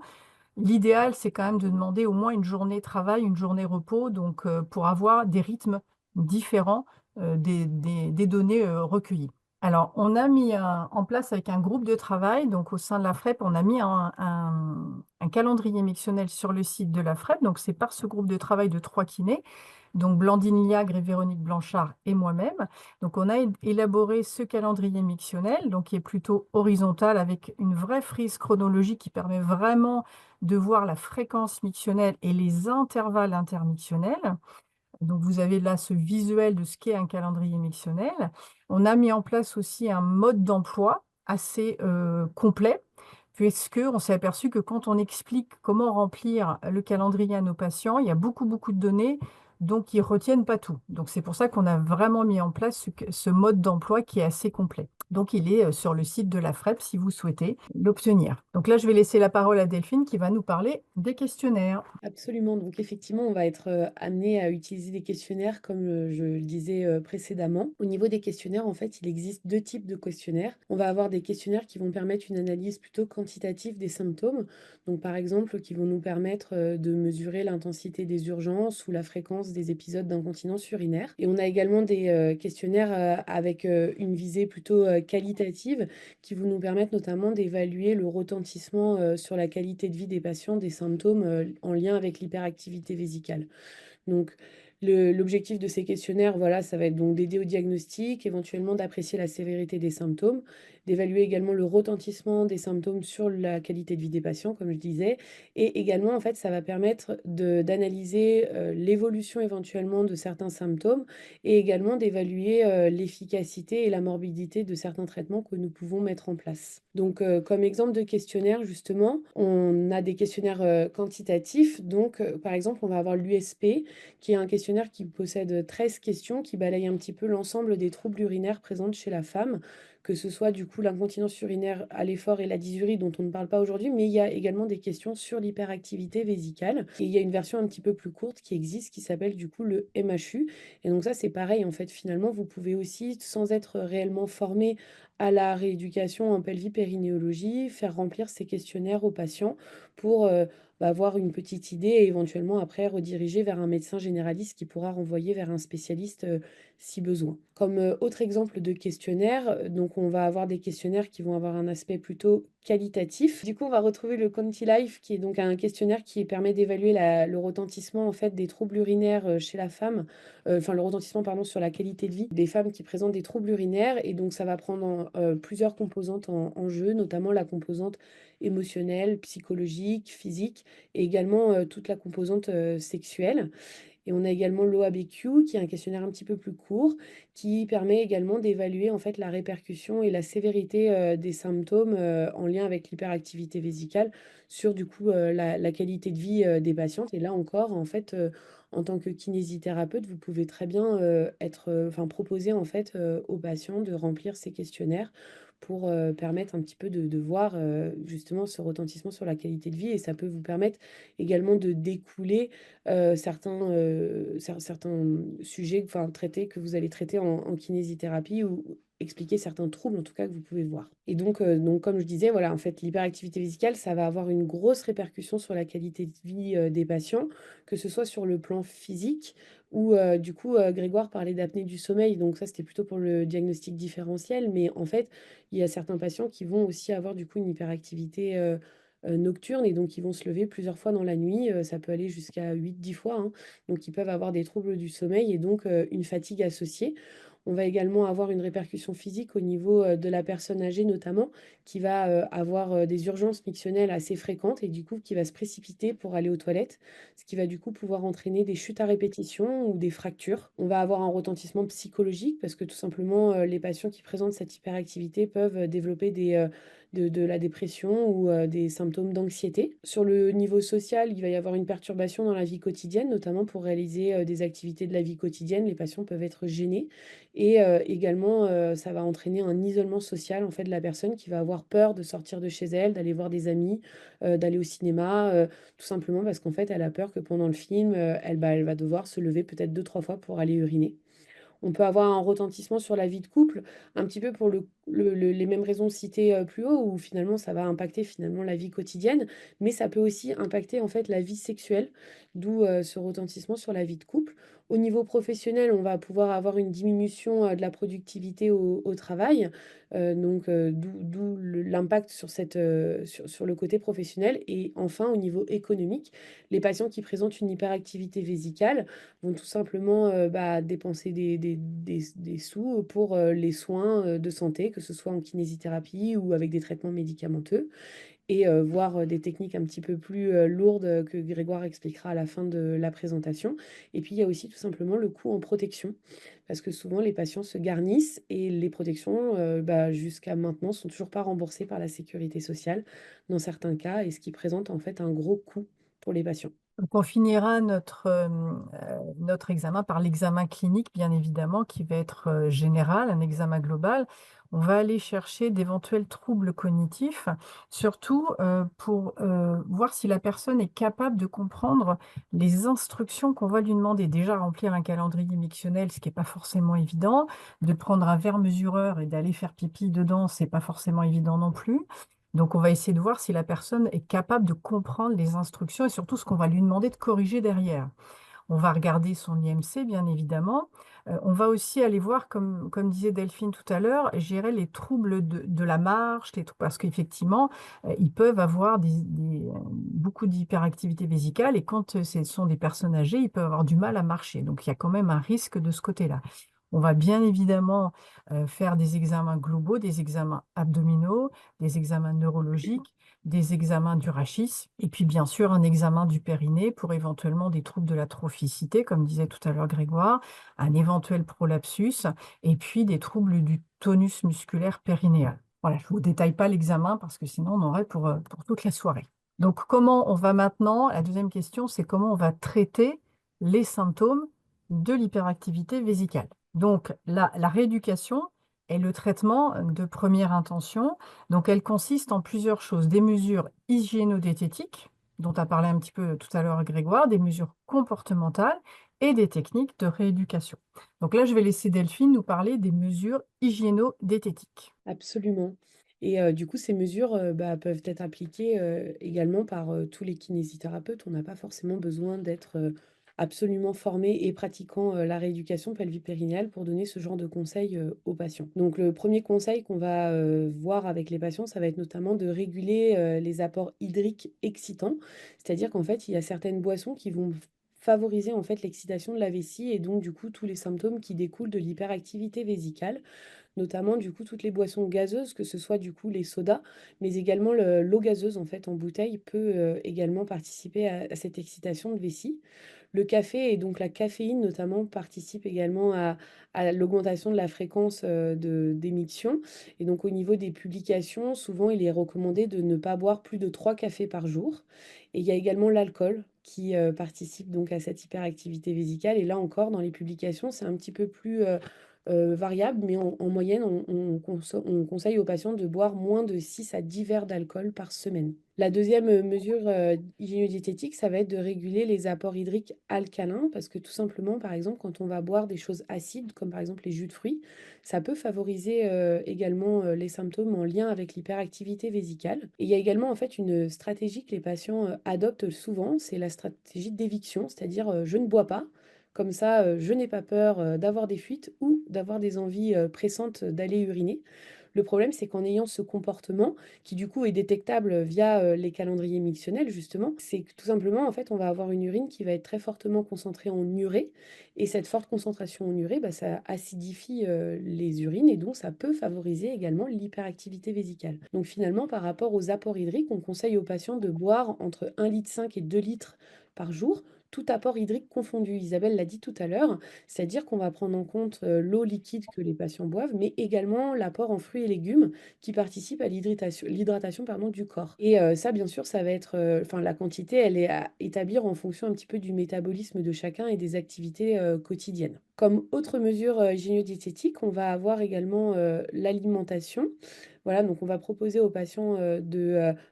L'idéal, c'est quand même de demander au moins une journée travail, une journée repos, donc pour avoir des rythmes différents des données recueillies. Alors, on a mis en place avec un groupe de travail, donc au sein de la FREP, on a mis un calendrier mictionnel sur le site de la FREP. Donc, c'est par ce groupe de travail de 3 kinés, donc Blandine Liagre et Véronique Blanchard et moi-même. Donc, on a élaboré ce calendrier mictionnel, donc qui est plutôt horizontal, avec une vraie frise chronologique qui permet vraiment de voir la fréquence mictionnelle et les intervalles intermictionnels. Donc, vous avez là ce visuel de ce qu'est un calendrier mictionnel. On a mis en place aussi un mode d'emploi assez complet, puisqu'on s'est aperçu que quand on explique comment remplir le calendrier à nos patients, il y a beaucoup, beaucoup de données, donc ils ne retiennent pas tout. Donc, c'est pour ça qu'on a vraiment mis en place ce mode d'emploi qui est assez complet. Donc, il est sur le site de la FREP si vous souhaitez l'obtenir. Donc là, je vais laisser la parole à Delphine qui va nous parler des questionnaires. Absolument. Donc effectivement, on va être amené à utiliser des questionnaires comme je le disais précédemment. Au niveau des questionnaires, en fait, il existe 2 types de questionnaires. On va avoir des questionnaires qui vont permettre une analyse plutôt quantitative des symptômes. Donc par exemple, qui vont nous permettre de mesurer l'intensité des urgences ou la fréquence des épisodes d'incontinence urinaire. Et on a également des questionnaires avec une visée plutôt qualitative qui vont nous permettre notamment d'évaluer le retentissement sur la qualité de vie des patients des symptômes en lien avec l'hyperactivité vésicale. Donc, l'objectif de ces questionnaires, voilà, ça va être donc d'aider au diagnostic, éventuellement d'apprécier la sévérité des symptômes, d'évaluer également le retentissement des symptômes sur la qualité de vie des patients, comme je disais, et également, en fait, ça va permettre d'analyser l'évolution éventuellement de certains symptômes et également d'évaluer l'efficacité et la morbidité de certains traitements que nous pouvons mettre en place. Donc, comme exemple de questionnaire, justement, on a des questionnaires quantitatifs. Donc, par exemple, on va avoir l'USP, qui est un questionnaire qui possède 13 questions, qui balaye un petit peu l'ensemble des troubles urinaires présents chez la femme, que ce soit du coup l'incontinence urinaire à l'effort et la dysurie dont on ne parle pas aujourd'hui, mais il y a également des questions sur l'hyperactivité vésicale. Et il y a une version un petit peu plus courte qui existe, qui s'appelle du coup le MHU. Et donc ça, c'est pareil, en fait, finalement, vous pouvez aussi, sans être réellement formé à la rééducation en pelvipérinéologie, faire remplir ces questionnaires aux patients pour avoir une petite idée et éventuellement après rediriger vers un médecin généraliste qui pourra renvoyer vers un spécialiste si besoin. Comme autre exemple de questionnaire, donc on va avoir des questionnaires qui vont avoir un aspect plutôt qualitatif. Du coup, on va retrouver le QuantiLife qui est donc un questionnaire qui permet d'évaluer le retentissement en fait des troubles urinaires chez la femme, enfin le retentissement pardon sur la qualité de vie des femmes qui présentent des troubles urinaires et donc ça va prendre plusieurs composantes en jeu, notamment la composante émotionnelle, psychologique, physique et également toute la composante sexuelle. Et on a également l'OABQ, qui est un questionnaire un petit peu plus court, qui permet également d'évaluer en fait la répercussion et la sévérité des symptômes en lien avec l'hyperactivité vésicale sur du coup la qualité de vie des patientes. Et là encore, en fait, en tant que kinésithérapeute, vous pouvez très bien enfin, proposer en fait aux patients de remplir ces questionnaires pour permettre un petit peu de voir justement ce retentissement sur la qualité de vie. Et ça peut vous permettre également de découler certains sujets, enfin, traités que vous allez traiter en kinésithérapie ou expliquer certains troubles en tout cas que vous pouvez voir. Et donc comme je disais, voilà, en fait, l'hyperactivité vésicale, ça va avoir une grosse répercussion sur la qualité de vie des patients, que ce soit sur le plan physique ou du coup, Grégoire parlait d'apnée du sommeil, donc ça c'était plutôt pour le diagnostic différentiel, mais en fait, il y a certains patients qui vont aussi avoir du coup une hyperactivité nocturne et donc ils vont se lever plusieurs fois dans la nuit, ça peut aller jusqu'à 8-10 fois, hein. Donc ils peuvent avoir des troubles du sommeil et donc une fatigue associée. On va également avoir une répercussion physique au niveau de la personne âgée notamment, qui va avoir des urgences mictionnelles assez fréquentes et du coup qui va se précipiter pour aller aux toilettes, ce qui va du coup pouvoir entraîner des chutes à répétition ou des fractures. On va avoir un retentissement psychologique parce que tout simplement les patients qui présentent cette hyperactivité peuvent développer de la dépression ou des symptômes d'anxiété. Sur le niveau social, il va y avoir une perturbation dans la vie quotidienne, notamment pour réaliser des activités de la vie quotidienne. Les patients peuvent être gênés et également ça va entraîner un isolement social en fait de la personne qui va avoir peur de sortir de chez elle, d'aller voir des amis, d'aller au cinéma, tout simplement parce qu'en fait elle a peur que pendant le film, elle va devoir se lever peut-être 2-3 fois pour aller uriner. On peut avoir un retentissement sur la vie de couple, un petit peu pour les mêmes raisons citées plus haut, où finalement ça va impacter finalement la vie quotidienne, mais ça peut aussi impacter en fait la vie sexuelle, d'où ce retentissement sur la vie de couple. Au niveau professionnel, on va pouvoir avoir une diminution de la productivité au travail, donc d'où l'impact sur sur le côté professionnel. Et enfin, au niveau économique, les patients qui présentent une hyperactivité vésicale vont tout simplement dépenser des sous pour les soins de santé, que ce soit en kinésithérapie ou avec des traitements médicamenteux, et voir des techniques un petit peu plus lourdes que Grégoire expliquera à la fin de la présentation. Et puis il y a aussi tout simplement le coût en protection, parce que souvent les patients se garnissent et les protections, jusqu'à maintenant, sont toujours pas remboursées par la sécurité sociale dans certains cas, et ce qui présente en fait un gros coût pour les patients. Donc, on finira notre examen par l'examen clinique, bien évidemment, qui va être général, un examen global. On va aller chercher d'éventuels troubles cognitifs, surtout pour voir si la personne est capable de comprendre les instructions qu'on va lui demander. Déjà, remplir un calendrier mictionnel, ce qui n'est pas forcément évident. De prendre un verre mesureur et d'aller faire pipi dedans, ce n'est pas forcément évident non plus. Donc, on va essayer de voir si la personne est capable de comprendre les instructions et surtout ce qu'on va lui demander de corriger derrière. On va regarder son IMC, bien évidemment. On va aussi aller voir, comme disait Delphine tout à l'heure, gérer les troubles de la marche, parce qu'effectivement, ils peuvent avoir beaucoup d'hyperactivité vésicale et quand ce sont des personnes âgées, ils peuvent avoir du mal à marcher. Donc, il y a quand même un risque de ce côté-là. On va bien évidemment faire des examens globaux, des examens abdominaux, des examens neurologiques, des examens du rachis, et puis bien sûr un examen du périnée pour éventuellement des troubles de la trophicité, comme disait tout à l'heure Grégoire, un éventuel prolapsus, et puis des troubles du tonus musculaire périnéal. Voilà, je ne vous détaille pas l'examen parce que sinon on aurait pour toute la soirée. Donc comment on va maintenant, la deuxième question, c'est comment on va traiter les symptômes de l'hyperactivité vésicale. Donc la rééducation est le traitement de première intention. Donc, elle consiste en plusieurs choses. Des mesures hygiéno-diététiques, dont a parlé un petit peu tout à l'heure Grégoire, des mesures comportementales et des techniques de rééducation. Donc là, je vais laisser Delphine nous parler des mesures hygiéno-diététiques. Absolument. Et du coup, ces mesures, peuvent être appliquées, également par, tous les kinésithérapeutes. On n'a pas forcément besoin d'être, absolument formé et pratiquant, la rééducation pelvipérinéale pour donner ce genre de conseils, aux patients. Donc le premier conseil qu'on va, voir avec les patients, ça va être notamment de réguler, les apports hydriques excitants. C'est-à-dire qu'en fait, il y a certaines boissons qui vont favoriser, en fait, l'excitation de la vessie et donc du coup, tous les symptômes qui découlent de l'hyperactivité vésicale, notamment du coup toutes les boissons gazeuses, que ce soit du coup les sodas, mais également l'eau gazeuse en fait en bouteille peut également participer à cette excitation de vessie. Le café et donc la caféine notamment participent également à l'augmentation de la fréquence d'émission. Et donc au niveau des publications, souvent il est recommandé de ne pas boire plus de 3 cafés par jour. Et il y a également l'alcool qui participe donc à cette hyperactivité vésicale. Et là encore, dans les publications, c'est un petit peu plus variable, mais en moyenne, on conseille aux patients de boire moins de 6 à 10 verres d'alcool par semaine. La deuxième mesure hygiéno-diététique, ça va être de réguler les apports hydriques alcalins, parce que tout simplement, par exemple, quand on va boire des choses acides, comme par exemple les jus de fruits, ça peut favoriser également les symptômes en lien avec l'hyperactivité vésicale. Et il y a également en fait une stratégie que les patients adoptent souvent, c'est la stratégie d'éviction, c'est-à-dire je ne bois pas. Comme ça, je n'ai pas peur d'avoir des fuites ou d'avoir des envies pressantes d'aller uriner. Le problème, c'est qu'en ayant ce comportement, qui du coup est détectable via les calendriers mictionnels, justement, c'est que tout simplement, en fait, on va avoir une urine qui va être très fortement concentrée en urée. Et cette forte concentration en urée, bah, ça acidifie les urines et donc ça peut favoriser également l'hyperactivité vésicale. Donc finalement, par rapport aux apports hydriques, on conseille aux patients de boire entre 1,5 litre et 2 litres par jour, tout apport hydrique confondu. Isabelle l'a dit tout à l'heure, c'est-à-dire qu'on va prendre en compte l'eau liquide que les patients boivent, mais également l'apport en fruits et légumes qui participent à l'hydratation pardon, du corps. Et ça, bien sûr, ça va être, enfin, la quantité, elle est à établir en fonction un petit peu du métabolisme de chacun et des activités quotidiennes. Comme autre mesure hygiéno-diététique, on va avoir également l'alimentation. Voilà, donc on va proposer aux patients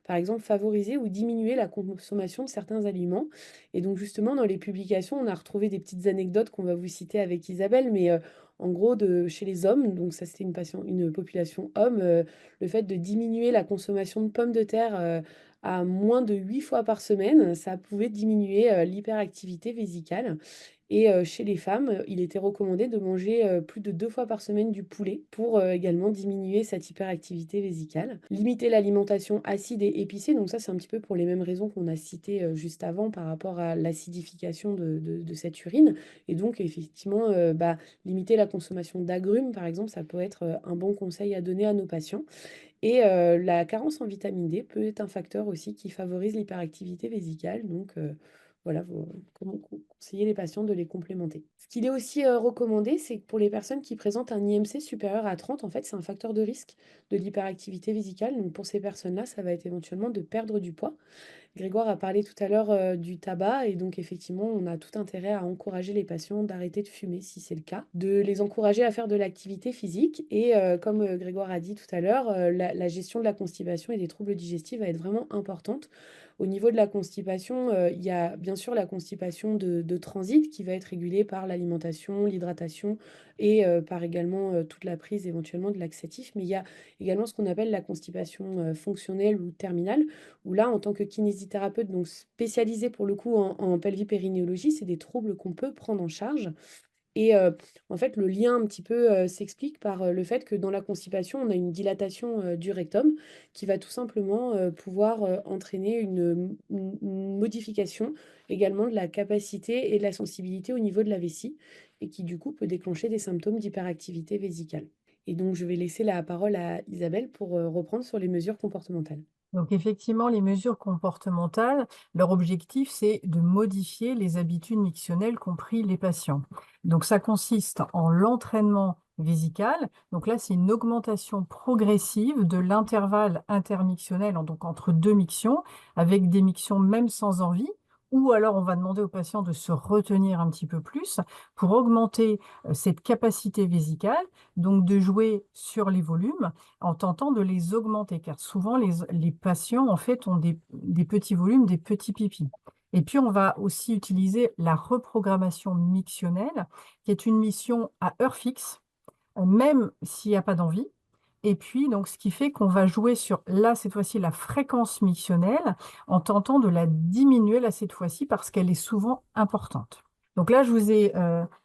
par exemple, favoriser ou diminuer la consommation de certains aliments. Et donc justement, dans les publications, on a retrouvé des petites anecdotes qu'on va vous citer avec Isabelle, mais en gros, chez les hommes, donc ça c'était une population homme, le fait de diminuer la consommation de pommes de terre à moins de 8 fois par semaine, ça pouvait diminuer l'hyperactivité vésicale. Et chez les femmes, il était recommandé de manger plus de 2 fois par semaine du poulet pour également diminuer cette hyperactivité vésicale. Limiter l'alimentation acide et épicée, donc ça c'est un petit peu pour les mêmes raisons qu'on a citées juste avant par rapport à l'acidification de cette urine. Et donc effectivement, limiter la consommation d'agrumes, par exemple, ça peut être un bon conseil à donner à nos patients. Et la carence en vitamine D peut être un facteur aussi qui favorise l'hyperactivité vésicale. Donc voilà, comment conseiller les patients de les complémenter. Ce qu'il est aussi recommandé, c'est que pour les personnes qui présentent un IMC supérieur à 30, en fait, c'est un facteur de risque de l'hyperactivité vésicale. Donc pour ces personnes-là, ça va être éventuellement de perdre du poids. Grégoire a parlé tout à l'heure du tabac et donc effectivement, on a tout intérêt à encourager les patients d'arrêter de fumer si c'est le cas, de les encourager à faire de l'activité physique et comme Grégoire a dit tout à l'heure, la gestion de la constipation et des troubles digestifs va être vraiment importante. Au niveau de la constipation, il y a bien sûr la constipation de transit qui va être régulée par l'alimentation, l'hydratation et par également toute la prise éventuellement de laxatifs. Mais il y a également ce qu'on appelle la constipation fonctionnelle ou terminale, où là, en tant que kinésithérapeute, donc spécialisée pour le coup en pelvipérinéologie, c'est des troubles qu'on peut prendre en charge. Et en fait, le lien un petit peu s'explique par le fait que dans la constipation, on a une dilatation du rectum qui va tout simplement pouvoir entraîner une modification également de la capacité et de la sensibilité au niveau de la vessie et qui du coup peut déclencher des symptômes d'hyperactivité vésicale. Et donc, je vais laisser la parole à Isabelle pour reprendre sur les mesures comportementales. Donc effectivement, les mesures comportementales, leur objectif, c'est de modifier les habitudes mictionnelles qu'ont pris les patients. Donc ça consiste en l'entraînement vésical. Donc là, c'est une augmentation progressive de l'intervalle intermictionnel, donc entre deux mictions, avec des mictions même sans envie. Ou alors, on va demander aux patients de se retenir un petit peu plus pour augmenter cette capacité vésicale, donc de jouer sur les volumes en tentant de les augmenter, car souvent les patients en fait ont des petits volumes, des petits pipis. Et puis on va aussi utiliser la reprogrammation mictionnelle, qui est une mission à heure fixe, même s'il n'y a pas d'envie. Et puis, donc, ce qui fait qu'on va jouer sur, là, cette fois-ci, la fréquence mictionnelle en tentant de la diminuer, là, cette fois-ci, parce qu'elle est souvent importante. Donc là, je vous ai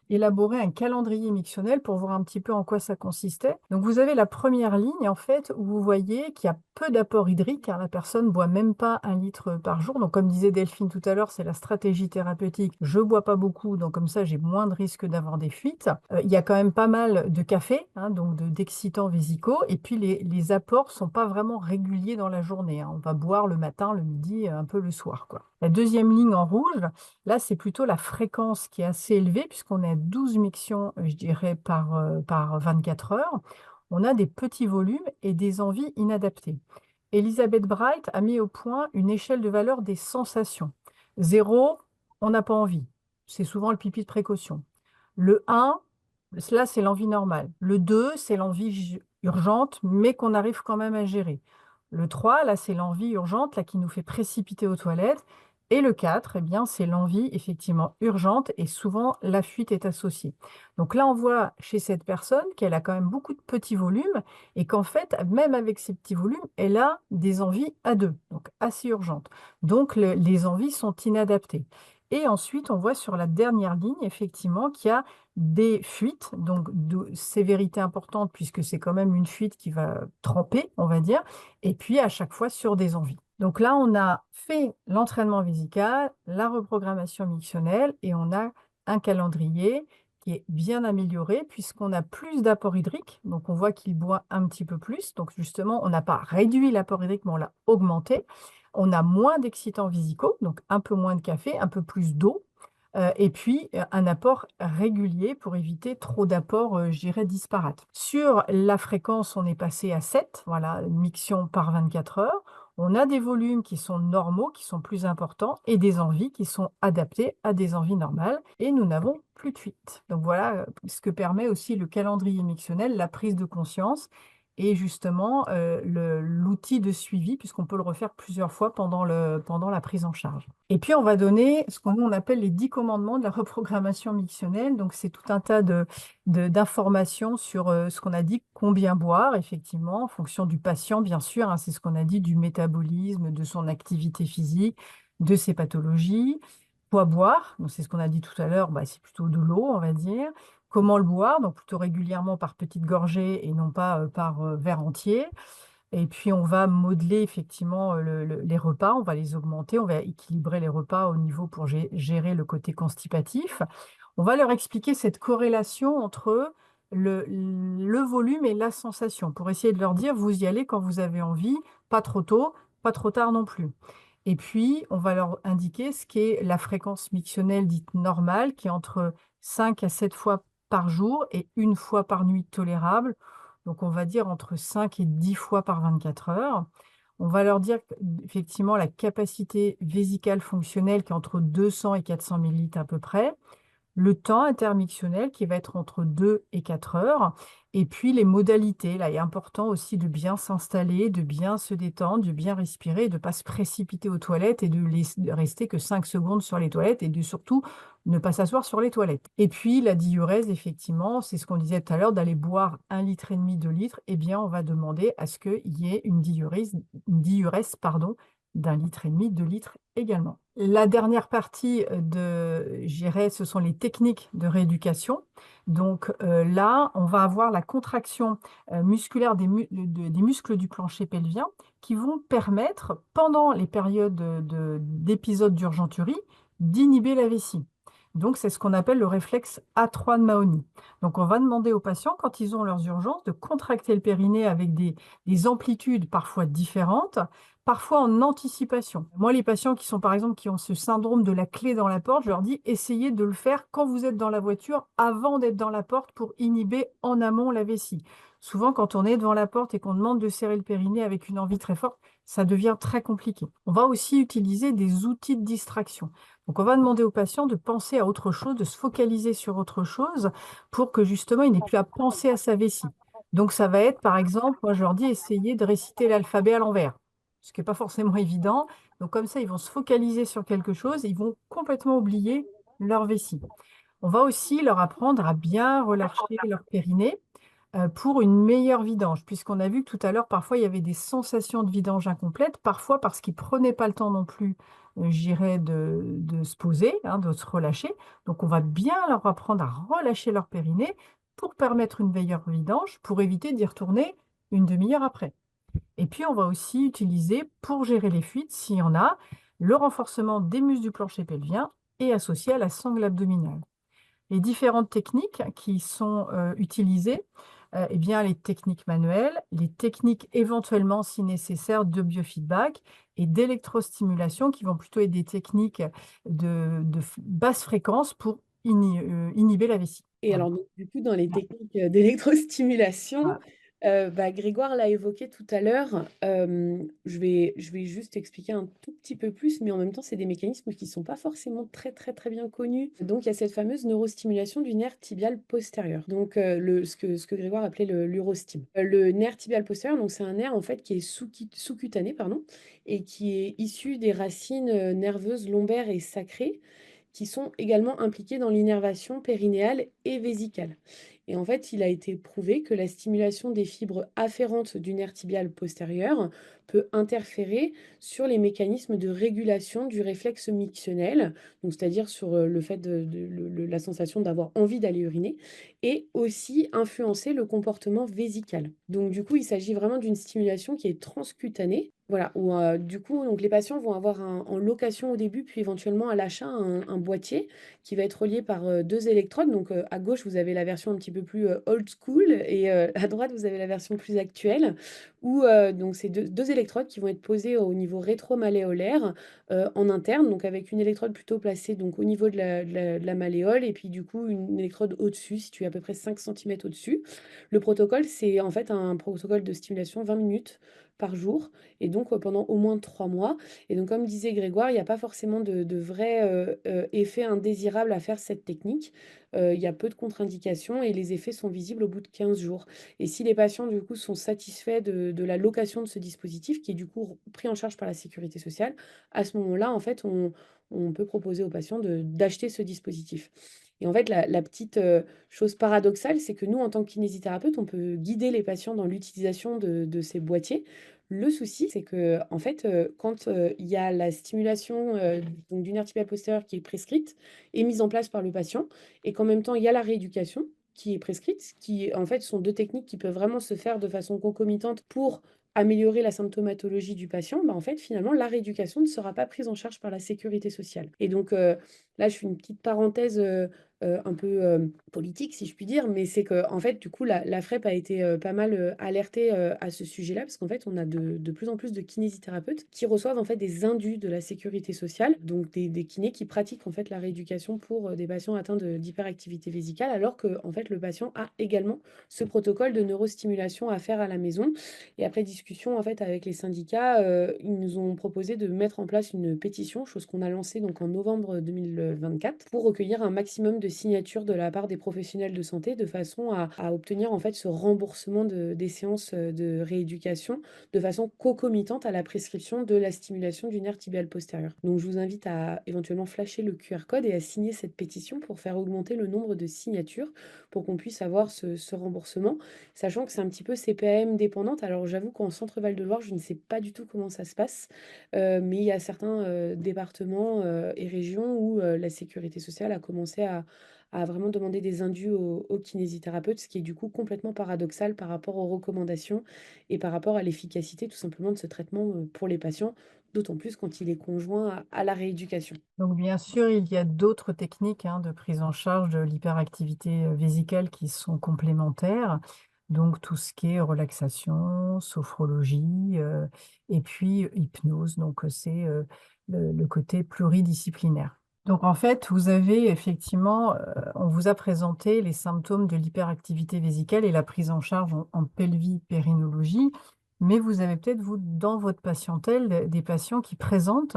élaboré un calendrier mictionnel pour voir un petit peu en quoi ça consistait. Donc, vous avez la première ligne, en fait, où vous voyez qu'il y a peu d'apport hydrique, car la personne ne boit même pas 1 litre par jour. Donc, comme disait Delphine tout à l'heure, c'est la stratégie thérapeutique. Je ne bois pas beaucoup, donc comme ça, j'ai moins de risque d'avoir des fuites. Il y a quand même pas mal de café, hein, donc d'excitants vésicaux. Et puis, les apports ne sont pas vraiment réguliers dans la journée, hein. On va boire le matin, le midi, un peu le soir, quoi. La deuxième ligne en rouge, là, c'est plutôt la fréquence qui est assez élevée, puisqu'on est à 12 mictions, je dirais, par 24 heures. On a des petits volumes et des envies inadaptées. Elisabeth Bright a mis au point une échelle de valeur des sensations. 0, on n'a pas envie. C'est souvent le pipi de précaution. Le 1, là, c'est l'envie normale. Le 2, c'est l'envie urgente, mais qu'on arrive quand même à gérer. Le 3, là, c'est l'envie urgente, là, qui nous fait précipiter aux toilettes. Et le 4, eh bien, c'est l'envie effectivement urgente et souvent la fuite est associée. Donc là, on voit chez cette personne qu'elle a quand même beaucoup de petits volumes et qu'en fait, même avec ces petits volumes, elle a des envies à deux, donc assez urgentes. Donc les envies sont inadaptées. Et ensuite, on voit sur la dernière ligne, effectivement, qu'il y a des fuites, donc de sévérité importante, puisque c'est quand même une fuite qui va tremper, on va dire, et puis à chaque fois sur des envies. Donc là, on a fait l'entraînement vésical, la reprogrammation mictionnelle, et on a un calendrier qui est bien amélioré, puisqu'on a plus d'apport hydrique, donc on voit qu'il boit un petit peu plus, donc justement, on n'a pas réduit l'apport hydrique, mais on l'a augmenté. On a moins d'excitants vésicaux, donc un peu moins de café, un peu plus d'eau, et puis un apport régulier pour éviter trop d'apports, je dirais, disparates. Sur la fréquence, on est passé à 7, voilà, miction par 24 heures. On a des volumes qui sont normaux, qui sont plus importants, et des envies qui sont adaptées à des envies normales, et nous n'avons plus de fuite. Donc voilà ce que permet aussi le calendrier mictionnel, la prise de conscience, et justement l'outil de suivi, puisqu'on peut le refaire plusieurs fois pendant la prise en charge. Et puis, on va donner ce qu'on appelle les 10 commandements de la reprogrammation mictionnelle. Donc, c'est tout un tas d'informations sur ce qu'on a dit, combien boire, effectivement, en fonction du patient, bien sûr, hein, c'est ce qu'on a dit, du métabolisme, de son activité physique, de ses pathologies. Quoi boire, donc c'est ce qu'on a dit tout à l'heure, bah, c'est plutôt de l'eau, on va dire. Comment le boire, donc plutôt régulièrement par petites gorgées et non pas par verre entier. Et puis, on va modeler effectivement les repas, on va les augmenter, on va équilibrer les repas au niveau pour gérer le côté constipatif. On va leur expliquer cette corrélation entre le volume et la sensation pour essayer de leur dire, vous y allez quand vous avez envie, pas trop tôt, pas trop tard non plus. Et puis, on va leur indiquer ce qu'est la fréquence mictionnelle dite normale, qui est entre 5 à 7 fois par jour et 1 fois par nuit tolérable. Donc, on va dire entre 5 et 10 fois par 24 heures. On va leur dire effectivement la capacité vésicale fonctionnelle qui est entre 200 et 400 millilitres à peu près, le temps intermictionnel qui va être entre 2 et 4 heures, et puis les modalités. Là, il est important aussi de bien s'installer, de bien se détendre, de bien respirer, de ne pas se précipiter aux toilettes et de rester que 5 secondes sur les toilettes et de surtout ne pas s'asseoir sur les toilettes. Et puis la diurèse, effectivement, c'est ce qu'on disait tout à l'heure, d'aller boire 1,5 litre, 2 litres, eh bien, on va demander à ce qu'il y ait une diurèse, pardon, d'1,5 litre, 2 litres également. La dernière partie je dirais, ce sont les techniques de rééducation. Donc là, on va avoir la contraction musculaire des muscles du plancher pelvien qui vont permettre, pendant les périodes d'épisodes d'urgenturie, d'inhiber la vessie. Donc, c'est ce qu'on appelle le réflexe A3 de Mahony. Donc, on va demander aux patients, quand ils ont leurs urgences, de contracter le périnée avec des amplitudes parfois différentes, parfois en anticipation. Moi, les patients qui sont, par exemple, qui ont ce syndrome de la clé dans la porte, je leur dis, essayez de le faire quand vous êtes dans la voiture, avant d'être dans la porte, pour inhiber en amont la vessie. Souvent, quand on est devant la porte et qu'on demande de serrer le périnée avec une envie très forte, ça devient très compliqué. On va aussi utiliser des outils de distraction. Donc, on va demander aux patients de penser à autre chose, de se focaliser sur autre chose pour que justement, il n'ait plus à penser à sa vessie. Donc, ça va être, par exemple, moi, je leur dis, essayez de réciter l'alphabet à l'envers, ce qui n'est pas forcément évident. Donc, comme ça, ils vont se focaliser sur quelque chose et ils vont complètement oublier leur vessie. On va aussi leur apprendre à bien relâcher leur périnée pour une meilleure vidange, puisqu'on a vu que tout à l'heure, parfois, il y avait des sensations de vidange incomplète, parfois parce qu'ils ne prenaient pas le temps non plus j'irais, de se poser, hein, de se relâcher. Donc, on va bien leur apprendre à relâcher leur périnée pour permettre une meilleure vidange, pour éviter d'y retourner une demi-heure après. Et puis, on va aussi utiliser, pour gérer les fuites, s'il y en a, le renforcement des muscles du plancher pelvien et associé à la sangle abdominale. Les différentes techniques qui sont utilisées, eh bien, les techniques manuelles, les techniques éventuellement, si nécessaire, de biofeedback et d'électrostimulation qui vont plutôt être des techniques de basse fréquence pour inhiber la vessie. Et Voilà. alors, donc, du coup, dans les techniques d'électrostimulation, Voilà. Grégoire l'a évoqué tout à l'heure. Je vais juste expliquer un tout petit peu plus, mais en même temps, c'est des mécanismes qui ne sont pas forcément très, très, très bien connus. Donc, il y a cette fameuse neurostimulation du nerf tibial postérieur. Donc, ce que Grégoire appelait l'urostime. Le nerf tibial postérieur, donc, c'est un nerf en fait qui est sous-cutané, pardon, et qui est issu des racines nerveuses lombaires et sacrées qui sont également impliqués dans l'innervation périnéale et vésicale. Et en fait, il a été prouvé que la stimulation des fibres afférentes du nerf tibial postérieur peut interférer sur les mécanismes de régulation du réflexe mictionnel, donc c'est-à-dire sur le fait la sensation d'avoir envie d'aller uriner, et aussi influencer le comportement vésical. Donc du coup, il s'agit vraiment d'une stimulation qui est transcutanée. Voilà, où du coup, donc les patients vont avoir en location au début, puis éventuellement à l'achat, un boîtier qui va être relié par deux électrodes. Donc à gauche, vous avez la version un petit peu plus old school et à droite, vous avez la version plus actuelle, où donc c'est deux électrodes qui vont être posées au niveau rétro-malléolaire en interne, donc avec une électrode plutôt placée donc, au niveau de la malléole et puis du coup une électrode au-dessus, située à peu près 5 centimètres au-dessus. Le protocole, c'est en fait un protocole de stimulation 20 minutes par jour et donc pendant au moins 3 mois. Et donc comme disait Grégoire, il n'y a pas forcément de vrai effet indésirable à faire cette technique. Il y a peu de contre-indications et les effets sont visibles au bout de 15 jours. Et si les patients du coup sont satisfaits de la location de ce dispositif, qui est du coup pris en charge par la sécurité sociale, à ce moment-là, en fait, on peut proposer aux patients d'acheter ce dispositif. Et en fait, la petite chose paradoxale, c'est que nous, en tant que kinésithérapeute, on peut guider les patients dans l'utilisation de ces boîtiers. Le souci, c'est que, en fait, quand il y a la stimulation donc du nerf tibial postérieur qui est prescrite et mise en place par le patient, et qu'en même temps, il y a la rééducation qui est prescrite, qui en fait sont deux techniques qui peuvent vraiment se faire de façon concomitante pour améliorer la symptomatologie du patient, bah, en fait, finalement, la rééducation ne sera pas prise en charge par la sécurité sociale. Et donc, là, je fais une petite parenthèse un peu politique, si je puis dire, mais c'est que, en fait, du coup, la FREP a été pas mal alertée à ce sujet-là, parce qu'en fait, on a de plus en plus de kinésithérapeutes qui reçoivent en fait des indus de la sécurité sociale, donc des kinés qui pratiquent en fait la rééducation pour des patients atteints d'hyperactivité vésicale, alors que en fait, le patient a également ce protocole de neurostimulation à faire à la maison. Et après discussion en fait avec les syndicats, ils nous ont proposé de mettre en place une pétition, chose qu'on a lancée donc en novembre 2024, pour recueillir un maximum de signatures de la part des professionnels de santé de façon à obtenir en fait ce remboursement des séances de rééducation de façon concomitante à la prescription de la stimulation du nerf tibial postérieur. Donc je vous invite à éventuellement flasher le QR code et à signer cette pétition pour faire augmenter le nombre de signatures pour qu'on puisse avoir ce remboursement, sachant que c'est un petit peu CPAM dépendante. Alors j'avoue qu'en Centre Val de Loire, je ne sais pas du tout comment ça se passe, mais il y a certains départements et régions où la sécurité sociale a commencé à vraiment demander des indus aux kinésithérapeutes, ce qui est du coup complètement paradoxal par rapport aux recommandations et par rapport à l'efficacité tout simplement de ce traitement pour les patients, d'autant plus quand il est conjoint à la rééducation. Donc, bien sûr, il y a d'autres techniques, hein, de prise en charge de l'hyperactivité vésicale qui sont complémentaires. Donc, tout ce qui est relaxation, sophrologie, et puis hypnose. Donc, c'est le côté pluridisciplinaire. Donc, en fait, vous avez effectivement, on vous a présenté les symptômes de l'hyperactivité vésicale et la prise en charge en pelvipérinologie. Mais vous avez peut-être, vous, dans votre patientèle, des patients qui présentent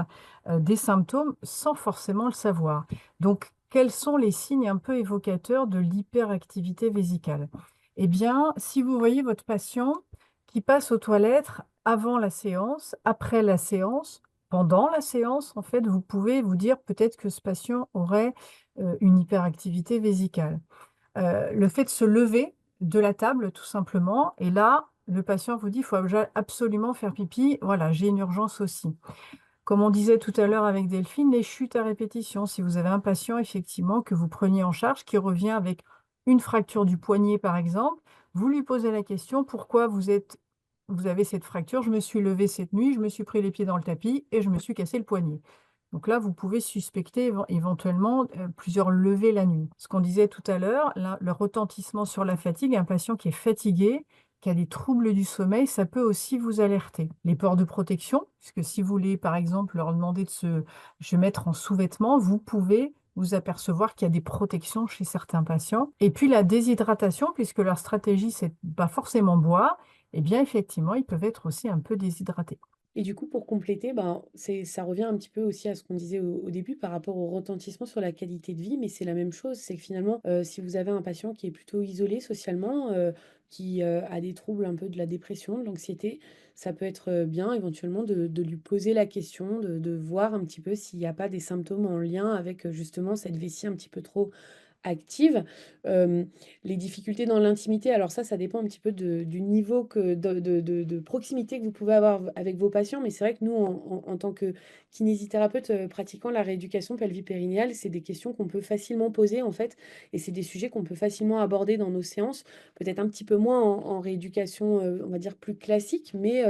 des symptômes sans forcément le savoir. Donc, quels sont les signes un peu évocateurs de l'hyperactivité vésicale? Eh bien, si vous voyez votre patient qui passe aux toilettes avant la séance, après la séance, pendant la séance, en fait, vous pouvez vous dire peut-être que ce patient aurait une hyperactivité vésicale. Le fait de se lever de la table, tout simplement, et là, le patient vous dit, il faut absolument faire pipi, voilà, j'ai une urgence aussi. Comme on disait tout à l'heure avec Delphine, les chutes à répétition. Si vous avez un patient, effectivement, que vous preniez en charge, qui revient avec une fracture du poignet, par exemple, vous lui posez la question, pourquoi vous avez cette fracture? Je me suis levée cette nuit, je me suis pris les pieds dans le tapis et je me suis cassé le poignet. Donc là, vous pouvez suspecter éventuellement plusieurs levées la nuit. Ce qu'on disait tout à l'heure, le retentissement sur la fatigue, un patient qui est fatigué, qui a des troubles du sommeil, ça peut aussi vous alerter. Les ports de protection, puisque si vous voulez, par exemple, leur demander de se mettre en sous-vêtements, vous pouvez vous apercevoir qu'il y a des protections chez certains patients. Et puis la déshydratation, puisque leur stratégie, c'est pas forcément boire, eh bien, effectivement, ils peuvent être aussi un peu déshydratés. Et du coup, pour compléter, ben, ça revient un petit peu aussi à ce qu'on disait au début par rapport au retentissement sur la qualité de vie, mais c'est la même chose. C'est que finalement, si vous avez un patient qui est plutôt isolé socialement, qui a des troubles un peu de la dépression, de l'anxiété, ça peut être bien éventuellement de lui poser la question, de voir un petit peu s'il n'y a pas des symptômes en lien avec justement cette vessie un petit peu trop active. Hem, les difficultés dans l'intimité, alors ça dépend un petit peu du niveau de proximité que vous pouvez avoir avec vos patients, mais c'est vrai que nous, en tant que kinésithérapeute, pratiquant la rééducation pelvipérinéale, c'est des questions qu'on peut facilement poser, en fait, et c'est des sujets qu'on peut facilement aborder dans nos séances. Peut-être un petit peu moins en rééducation, on va dire plus classique, mais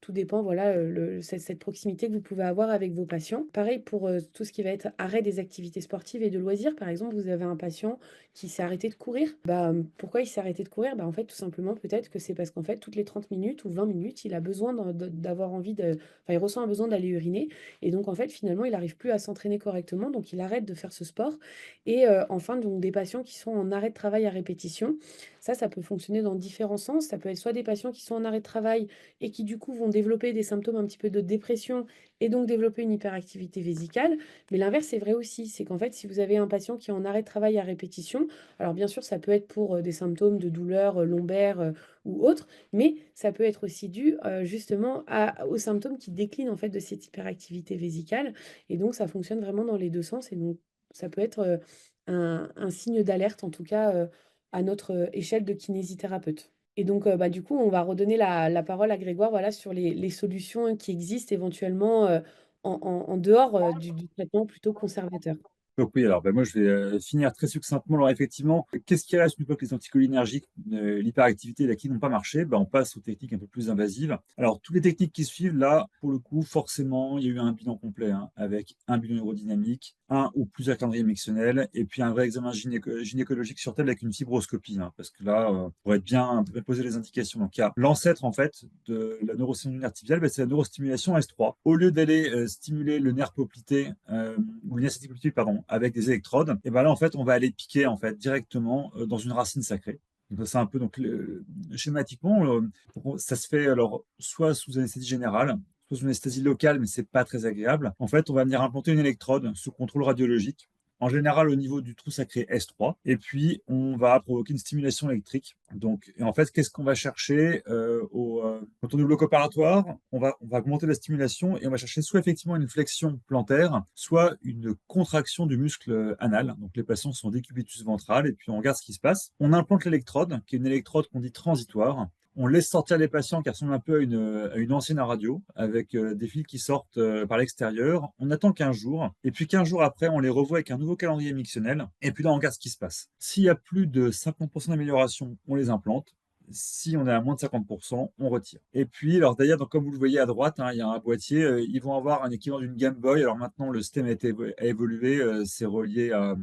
tout dépend, voilà, cette proximité que vous pouvez avoir avec vos patients. Pareil pour tout ce qui va être arrêt des activités sportives et de loisirs. Par exemple, vous avez un patient qui s'est arrêté de courir. Bah, pourquoi il s'est arrêté de courir? Bah, en fait, tout simplement, peut-être que c'est parce qu'en fait, toutes les 30 minutes ou 20 minutes, il a besoin d'avoir envie de... Enfin, il ressent un besoin d'aller uriner. Et donc, en fait, finalement, il n'arrive plus à s'entraîner correctement. Donc, il arrête de faire ce sport. Et enfin, donc, des patients qui sont en arrêt de travail à répétition. Ça peut fonctionner dans différents sens. Ça peut être soit des patients qui sont en arrêt de travail et qui du coup vont développer des symptômes un petit peu de dépression et donc développer une hyperactivité vésicale. Mais l'inverse est vrai aussi, c'est qu'en fait, si vous avez un patient qui est en arrêt de travail à répétition, alors bien sûr, ça peut être pour des symptômes de douleur lombaire ou autre, mais ça peut être aussi dû justement aux symptômes qui déclinent en fait de cette hyperactivité vésicale. Et donc, ça fonctionne vraiment dans les deux sens. Et donc, ça peut être un signe d'alerte, en tout cas, à notre échelle de kinésithérapeute. Et donc, bah, du coup, on va redonner la parole à Grégoire, voilà, sur les solutions qui existent éventuellement, en dehors, du traitement plutôt conservateur. Donc oui, alors ben moi je vais finir très succinctement. Alors effectivement, qu'est-ce qui reste une fois que les anticholinergiques, l'hyperactivité et la n'ont pas marché? Ben, on passe aux techniques un peu plus invasives. Alors toutes les techniques qui suivent, là, pour le coup, forcément, il y a eu un bilan complet, hein, avec un bilan aérodynamique, un ou plusieurs calendriers mictionnels, et puis un vrai examen gynécologique sur table avec une fibroscopie, hein, parce que là, pour être bien poser les indications. Donc il y a l'ancêtre en fait de la neurostimulation artificielle, ben, c'est la neurostimulation S3. Au lieu d'aller stimuler le nerf poplité ou le nerf poplité, pardon, avec des électrodes, et ben là en fait on va aller piquer en fait directement dans une racine sacrée. Donc c'est un peu donc schématiquement ça se fait alors soit sous anesthésie générale, soit sous anesthésie locale, mais c'est pas très agréable. En fait, on va venir implanter une électrode sous contrôle radiologique, en général au niveau du trou sacré S3, et puis on va provoquer une stimulation électrique. Donc, et en fait, qu'est-ce qu'on va chercher quand on est au bloc opératoire? On va augmenter la stimulation et on va chercher soit effectivement une flexion plantaire, soit une contraction du muscle anal. Donc, les patients sont décubitus ventral et puis on regarde ce qui se passe. On implante l'électrode, qui est une électrode qu'on dit transitoire. On laisse sortir les patients qui ressemblent un peu à une ancienne radio, avec des fils qui sortent par l'extérieur. On attend 15 jours, et puis 15 jours après, on les revoit avec un nouveau calendrier mictionnel, et puis là, on regarde ce qui se passe. S'il y a plus de 50% d'amélioration, on les implante. Si on est à moins de 50%, on retire. Et puis, alors d'ailleurs, donc, comme vous le voyez à droite, hein, il y a un boîtier. Ils vont avoir un équivalent d'une Game Boy. Alors maintenant, le système a évolué. C'est relié à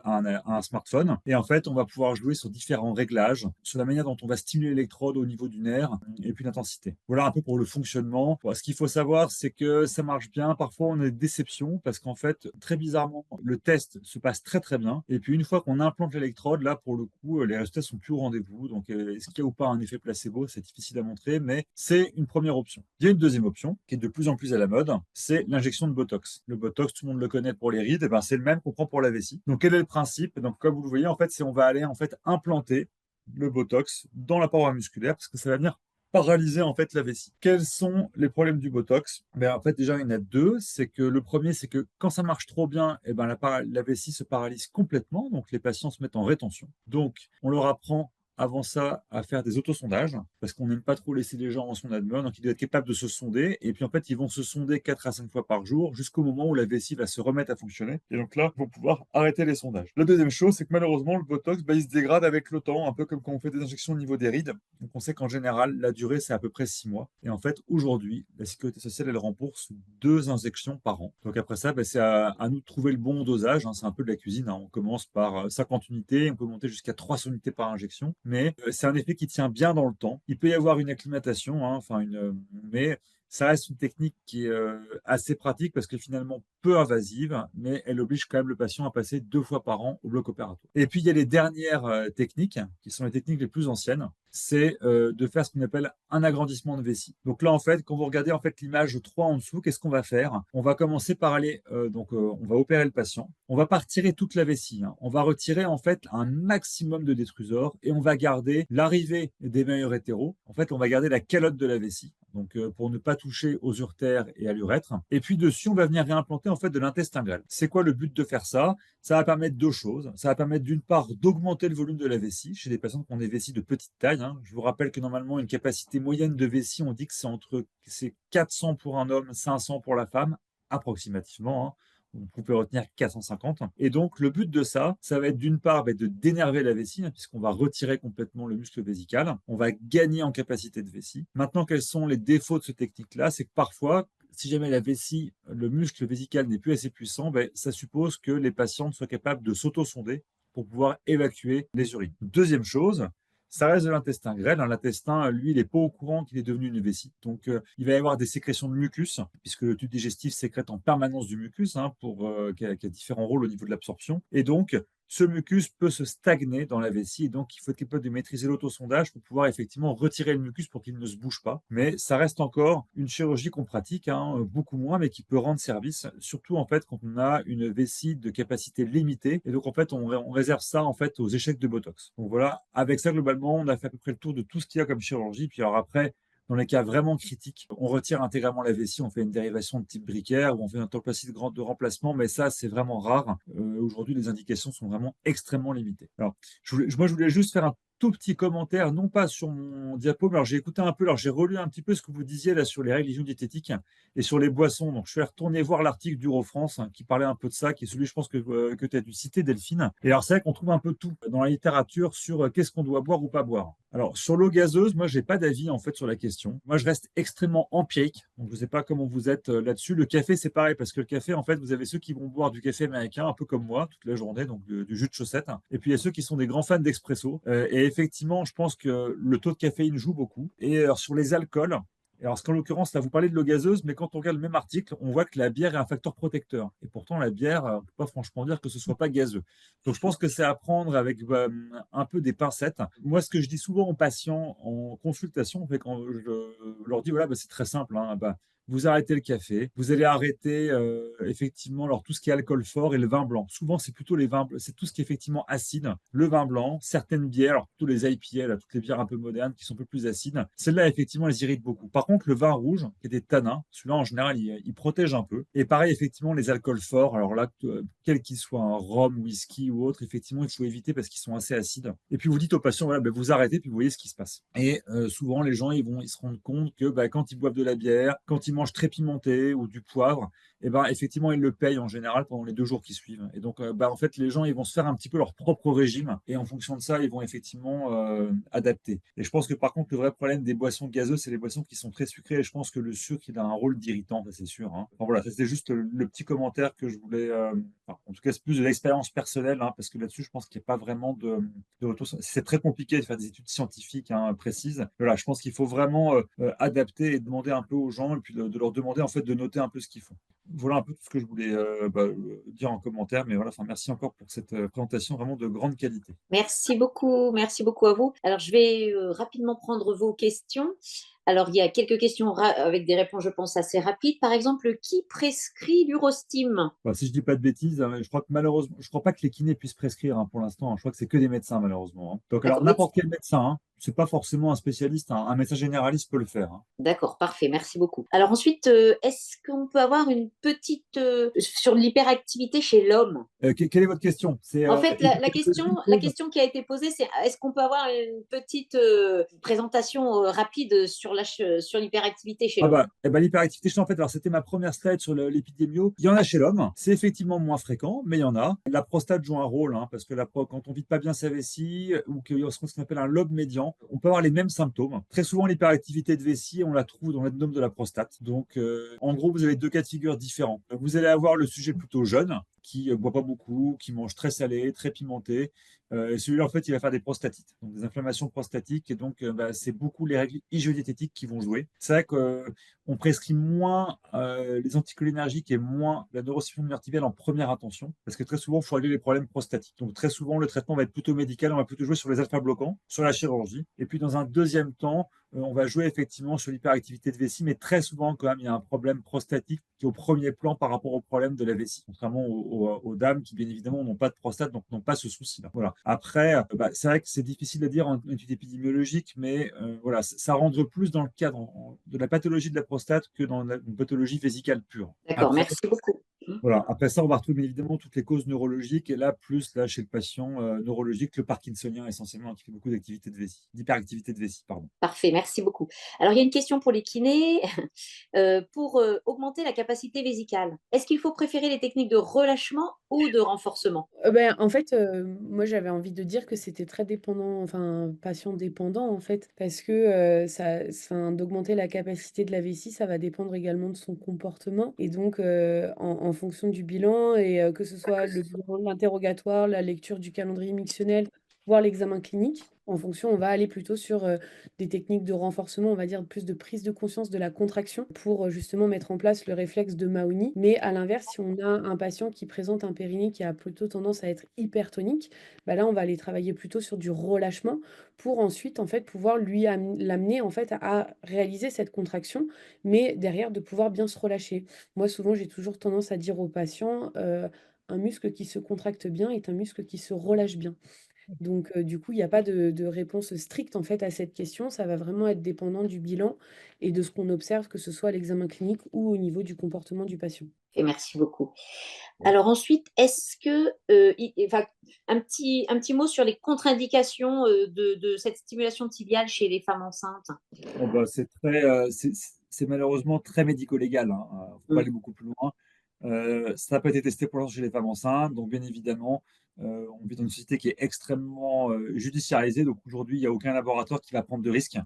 un smartphone. Et en fait, on va pouvoir jouer sur différents réglages, sur la manière dont on va stimuler l'électrode au niveau du nerf et puis l'intensité. Voilà un peu pour le fonctionnement. Bon, ce qu'il faut savoir, c'est que ça marche bien. Parfois, on a des déceptions parce qu'en fait, très bizarrement, le test se passe très très bien. Et puis, une fois qu'on implante l'électrode, là, pour le coup, les résultats sont plus au rendez-vous. Donc, est-ce qu'il y a ou pas un effet placebo? C'est difficile à montrer, mais c'est une première option. Il y a une deuxième option qui est de plus en plus à la mode, c'est l'injection de Botox. Le Botox, tout le monde le connaît pour les rides, et ben c'est le même qu'on prend pour la vessie. Donc quel est le principe? Donc comme vous le voyez, en fait, c'est on va aller en fait implanter le Botox dans la paroi musculaire parce que ça va venir paralyser en fait la vessie. Quels sont les problèmes du Botox? Ben, en fait, déjà, il y en a deux. C'est que le premier, c'est que quand ça marche trop bien, eh ben, la vessie se paralyse complètement. Donc, les patients se mettent en rétention. Donc, on leur apprend avant ça à faire des autosondages, parce qu'on n'aime pas trop laisser les gens en sonde mode, donc ils doivent être capables de se sonder. Et puis en fait, ils vont se sonder 4 à 5 fois par jour jusqu'au moment où la vessie va se remettre à fonctionner. Et donc là, ils vont pouvoir arrêter les sondages. La deuxième chose, c'est que malheureusement, le Botox, il se dégrade avec le temps, un peu comme quand on fait des injections au niveau des rides. Donc on sait qu'en général, la durée, c'est à peu près 6 mois. Et en fait, aujourd'hui, la sécurité sociale, elle rembourse 2 injections par an. Donc après ça, c'est à nous de trouver le bon dosage, hein. C'est un peu de la cuisine, hein. On commence par 50 unités, on peut monter jusqu'à 300 unités par injection. Mais c'est un effet qui tient bien dans le temps. Il peut y avoir une acclimatation, hein, mais ça reste une technique qui est assez pratique parce que finalement peu invasive, mais elle oblige quand même le patient à passer 2 fois par an au bloc opératoire. Et puis il y a les dernières techniques, qui sont les techniques les plus anciennes, c'est de faire ce qu'on appelle un agrandissement de vessie. Donc là, en fait, quand vous regardez en fait l'image 3 en dessous, qu'est-ce qu'on va faire? On va commencer par aller, on va opérer le patient. On va pas retirer toute la vessie, hein. On va retirer en fait un maximum de détrusors et on va garder l'arrivée des meilleurs hétéros. En fait, on va garder la calotte de la vessie. Donc, pour ne pas toucher aux uretères et à l'urètre. Et puis dessus, on va venir réimplanter en fait de l'intestin grêle. C'est quoi le but de faire ça? Ça va permettre 2 choses. Ça va permettre d'une part d'augmenter le volume de la vessie chez des patients qui ont des vessies de petite taille, hein. Je vous rappelle que normalement, une capacité moyenne de vessie, on dit que c'est 400 pour un homme, 500 pour la femme, approximativement, hein. Vous pouvez retenir 450. Et donc, le but de ça, ça va être d'une part de d'énerver la vessie, hein, puisqu'on va retirer complètement le muscle vésical. On va gagner en capacité de vessie. Maintenant, quels sont les défauts de ce technique-là? C'est que parfois, si jamais la vessie, le muscle vésical n'est plus assez puissant, ça suppose que les patientes soient capables de s'auto-sonder pour pouvoir évacuer les urines. Deuxième chose, ça reste de l'intestin grêle, hein. L'intestin, lui, il n'est pas au courant qu'il est devenu une vessie. Donc, il va y avoir des sécrétions de mucus, puisque le tube digestif sécrète en permanence du mucus, hein, qui a différents rôles au niveau de l'absorption. Et donc, ce mucus peut se stagner dans la vessie. Et donc, il faut être capable de maîtriser l'autosondage pour pouvoir effectivement retirer le mucus pour qu'il ne se bouge pas. Mais ça reste encore une chirurgie qu'on pratique, hein, beaucoup moins, mais qui peut rendre service, surtout en fait quand on a une vessie de capacité limitée. Et donc, en fait, on réserve ça en fait aux échecs de Botox. Donc voilà, avec ça, globalement, on a fait à peu près le tour de tout ce qu'il y a comme chirurgie. Puis alors après, dans les cas vraiment critiques, on retire intégralement la vessie, on fait une dérivation de type bricaire ou on fait un toplastie de remplacement, mais ça, c'est vraiment rare. Aujourd'hui, les indications sont vraiment extrêmement limitées. Alors, moi, je voulais juste faire un tout petit commentaire, non pas sur mon diapo, mais alors j'ai écouté un peu, alors j'ai relu un petit peu ce que vous disiez là sur les règles diététiques et sur les boissons. Donc, je suis retourné voir l'article d'Eurofrance, hein, qui parlait un peu de ça, qui est celui, je pense, que tu as dû citer, Delphine. Et alors, c'est vrai qu'on trouve un peu tout dans la littérature sur qu'est-ce qu'on doit boire ou pas boire. Alors, sur l'eau gazeuse, moi, j'ai pas d'avis en fait sur la question. Moi, je reste extrêmement empirique. Donc, je ne sais pas comment vous êtes là-dessus. Le café, c'est pareil, parce que le café, en fait, vous avez ceux qui vont boire du café américain, un peu comme moi, toute la journée, donc du jus de chaussette. Et puis, il y a ceux qui sont des grands fans d'expresso. Et effectivement, je pense que le taux de caféine joue beaucoup. Et alors, sur les alcools, alors, qu'en l'occurrence, là, vous parlez de l'eau gazeuse, mais quand on regarde le même article, on voit que la bière est un facteur protecteur. Et pourtant, la bière, on ne peut pas franchement dire que ce ne soit pas gazeux. Donc, je pense que c'est à prendre avec un peu des pincettes. Moi, ce que je dis souvent aux patients en consultation, quand je leur dis, voilà, c'est très simple, hein, vous arrêtez le café, vous allez arrêter effectivement alors, tout ce qui est alcool fort et le vin blanc. Souvent, c'est plutôt les vins, c'est tout ce qui est effectivement acide, le vin blanc, certaines bières, alors plutôt les IPA, là, toutes les bières un peu modernes qui sont un peu plus acides. Celles-là, effectivement, elles irritent beaucoup. Par contre, le vin rouge, qui est des tanins, celui-là, en général, il protège un peu. Et pareil, effectivement, les alcools forts, alors là, quel qu'il soit, un rhum, whisky ou autre, effectivement, il faut éviter parce qu'ils sont assez acides. Et puis, vous dites aux patients, voilà, vous arrêtez, puis vous voyez ce qui se passe. Et souvent, les gens, ils se rendent compte que quand ils boivent de la bière, quand ils mangent très pimenté ou du poivre, et effectivement, ils le payent en général pendant les 2 jours qui suivent. Et donc, en fait, les gens, ils vont se faire un petit peu leur propre régime. Et en fonction de ça, ils vont effectivement adapter. Et je pense que par contre, le vrai problème des boissons gazeuses, c'est les boissons qui sont très sucrées. Et je pense que le sucre, il a un rôle d'irritant, ça c'est sûr, hein. Enfin, voilà, ça c'était juste le petit commentaire que je voulais. En tout cas, c'est plus de l'expérience personnelle, hein, parce que là-dessus, je pense qu'il n'y a pas vraiment de retour. C'est très compliqué de faire des études scientifiques, hein, précises. Voilà, je pense qu'il faut vraiment adapter et demander un peu aux gens, et puis de leur demander en fait de noter un peu ce qu'ils font. Voilà un peu tout ce que je voulais dire en commentaire, mais voilà, merci encore pour cette présentation vraiment de grande qualité. Merci beaucoup à vous. Alors, je vais rapidement prendre vos questions. Alors, il y a quelques questions avec des réponses, je pense, assez rapides. Par exemple, qui prescrit l'Urostime? Si je dis pas de bêtises, hein, je crois que malheureusement, je crois pas que les kinés puissent prescrire, hein, pour l'instant, hein. Je crois que c'est que des médecins malheureusement, hein. Donc alors D'accord. n'importe quel médecin, hein, c'est pas forcément un spécialiste, un médecin généraliste peut le faire, hein. D'accord, parfait, merci beaucoup. Alors ensuite, est-ce qu'on peut avoir une petite sur l'hyperactivité chez l'homme? Quelle est votre question? C'est En fait, la hyperactivité. question qui a été posée, c'est est-ce qu'on peut avoir une petite présentation rapide sur sur l'hyperactivité chez Ah l'homme? bah, eh ben, l'hyperactivité chez en fait, alors c'était ma première slide sur l'épidémio. Il y en a chez l'homme, c'est effectivement moins fréquent, mais il y en a. La prostate joue un rôle, hein, parce que quand on vide pas bien sa vessie ou qu'il y a ce qu'on appelle un lobe médian, on peut avoir les mêmes symptômes. Très souvent, l'hyperactivité de vessie, on la trouve dans l'adénome de la prostate. Donc, en gros, vous avez deux cas de figure différents. Vous allez avoir le sujet plutôt jeune, qui boit pas beaucoup, qui mange très salé, très pimenté. Et celui-là, en fait, il va faire des prostatites, donc des inflammations prostatiques. Et donc, c'est beaucoup les règles hygiodiététiques qui vont jouer. C'est vrai qu'on prescrit moins les anticholinergiques et moins la neurostimulation artificielle en première intention, parce que très souvent, il faut régler les problèmes prostatiques. Donc, très souvent, le traitement va être plutôt médical. On va plutôt jouer sur les alpha-bloquants, sur la chirurgie. Et puis, dans un deuxième temps, on va jouer effectivement sur l'hyperactivité de vessie, mais très souvent, quand même, il y a un problème prostatique qui est au premier plan par rapport au problème de la vessie, contrairement aux dames qui, bien évidemment, n'ont pas de prostate, donc n'ont pas ce souci-là. Voilà. Après, c'est vrai que c'est difficile à dire en étude épidémiologique, mais voilà, ça rentre plus dans le cadre de la pathologie de la prostate que dans une pathologie vésicale pure. D'accord, Après, merci beaucoup. voilà. Après ça, on va retrouver bien évidemment toutes les causes neurologiques, et là, plus là, chez le patient neurologique, le parkinsonien essentiellement, qui fait beaucoup d'activité de vessie, d'hyperactivité de vessie, pardon. Parfait, merci beaucoup. Alors, il y a une question pour les kinés. Pour augmenter la capacité vésicale, est-ce qu'il faut préférer les techniques de relâchement ou de renforcement? En fait, moi, j'avais envie de dire que c'était très dépendant, enfin, patient dépendant, en fait, parce que, d'augmenter la capacité de la vessie, ça va dépendre également de son comportement et donc en fonction du bilan et que ce soit le bilan de l'interrogatoire, la lecture du calendrier mictionnel, voire l'examen clinique. En fonction, on va aller plutôt sur, des techniques de renforcement, on va dire plus de prise de conscience de la contraction pour, justement mettre en place le réflexe de Mahony. Mais à l'inverse, si on a un patient qui présente un périnée qui a plutôt tendance à être hypertonique, bah là, on va aller travailler plutôt sur du relâchement pour ensuite, en fait, pouvoir l'amener, en fait, à réaliser cette contraction, mais derrière de pouvoir bien se relâcher. Moi, souvent, j'ai toujours tendance à dire aux patients, un muscle qui se contracte bien est un muscle qui se relâche bien. Donc, du coup, il y a pas de réponse stricte, en fait, à cette question. Ça va vraiment être dépendant du bilan et de ce qu'on observe, que ce soit à l'examen clinique ou au niveau du comportement du patient. Et merci beaucoup. Alors ensuite, est-ce que, enfin, un petit mot sur les contre-indications de cette stimulation tibiale chez les femmes enceintes? Oh, bah, c'est malheureusement très médico-légal, hein. Faut pas Mm. aller beaucoup plus loin. Ça n'a pas été testé pour l'instant chez les femmes enceintes, donc bien évidemment, on vit dans une société qui est extrêmement judiciarisée. Donc aujourd'hui, il n'y a aucun laboratoire qui va prendre de risques.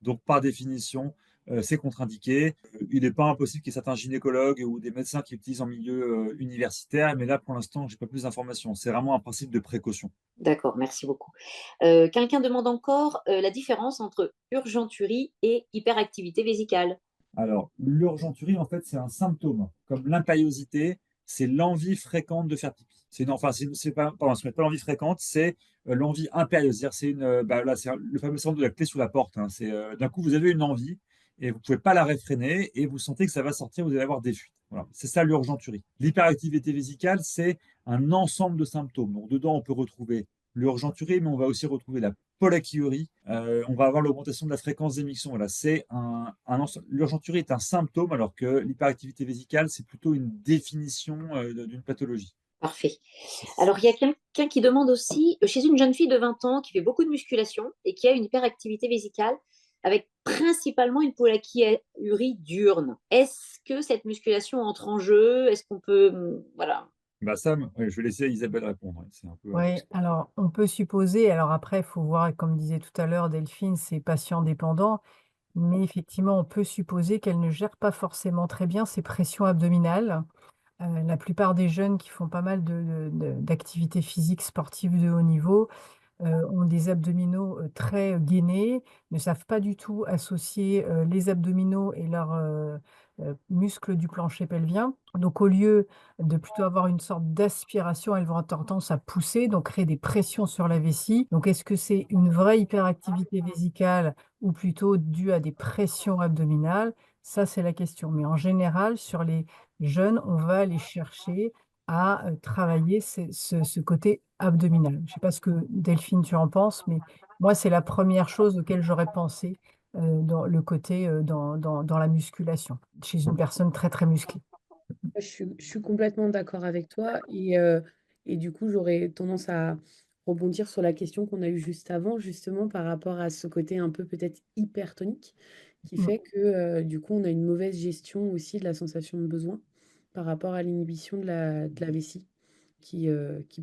Donc par définition, c'est contre-indiqué. Il n'est pas impossible qu'il y ait certains gynécologues ou des médecins qui utilisent en milieu universitaire, mais là pour l'instant, je n'ai pas plus d'informations. C'est vraiment un principe de précaution. D'accord, merci beaucoup. Quelqu'un demande encore la différence entre urgenturie et hyperactivité vésicale. Alors, l'urgenturie, en fait, c'est un symptôme. Comme l'impériosité, c'est l'envie fréquente de faire pipi. C'est pas, pardon, ce n'est pas l'envie fréquente, c'est l'envie impérieuse. C'est-à-dire, là, c'est le fameux syndrome de la clé sous la porte, hein. C'est d'un coup, vous avez une envie et vous ne pouvez pas la réfréner et vous sentez que ça va sortir, vous allez avoir des fuites. Voilà. C'est ça l'urgenturie. L'hyperactivité vésicale, c'est un ensemble de symptômes. Donc, dedans, on peut retrouver l'urgenturie, mais on va aussi retrouver la polachyurie. On va avoir l'augmentation de la fréquence d'émission. Voilà, l'urgenturie est un symptôme, alors que l'hyperactivité vésicale, c'est plutôt une définition d'une pathologie. Parfait. Alors, il y a quelqu'un qui demande aussi, chez une jeune fille de 20 ans qui fait beaucoup de musculation et qui a une hyperactivité vésicale, avec principalement une polyurie diurne. Est-ce que cette musculation entre en jeu? Est-ce qu'on peut... Voilà. Bah ça, je vais laisser Isabelle répondre. C'est un peu. Oui, alors on peut supposer, alors après, il faut voir, comme disait tout à l'heure Delphine, c'est patient dépendant, mais effectivement, on peut supposer qu'elle ne gère pas forcément très bien ses pressions abdominales. La plupart des jeunes qui font pas mal d'activités physiques sportives de haut niveau ont des abdominaux très gainés, ne savent pas du tout associer les abdominaux et leurs muscles du plancher pelvien. Donc, au lieu de plutôt avoir une sorte d'aspiration, elles vont avoir tendance à pousser, donc créer des pressions sur la vessie. Donc, est-ce que c'est une vraie hyperactivité vésicale ou plutôt due à des pressions abdominales? Ça, c'est la question. Mais en général, sur les jeunes, on va aller chercher à travailler ce côté abdominal. Je ne sais pas ce que Delphine tu en penses, mais Moi, c'est la première chose auquel j'aurais pensé dans le côté dans la musculation, chez une personne très, très musclée. Je suis complètement d'accord avec toi et du coup, j'aurais tendance à rebondir sur la question qu'on a eue juste avant, justement par rapport à ce côté un peu peut-être hypertonique qui Mm. fait que du coup, on a une mauvaise gestion aussi de la sensation de besoin par rapport à l'inhibition de la vessie qui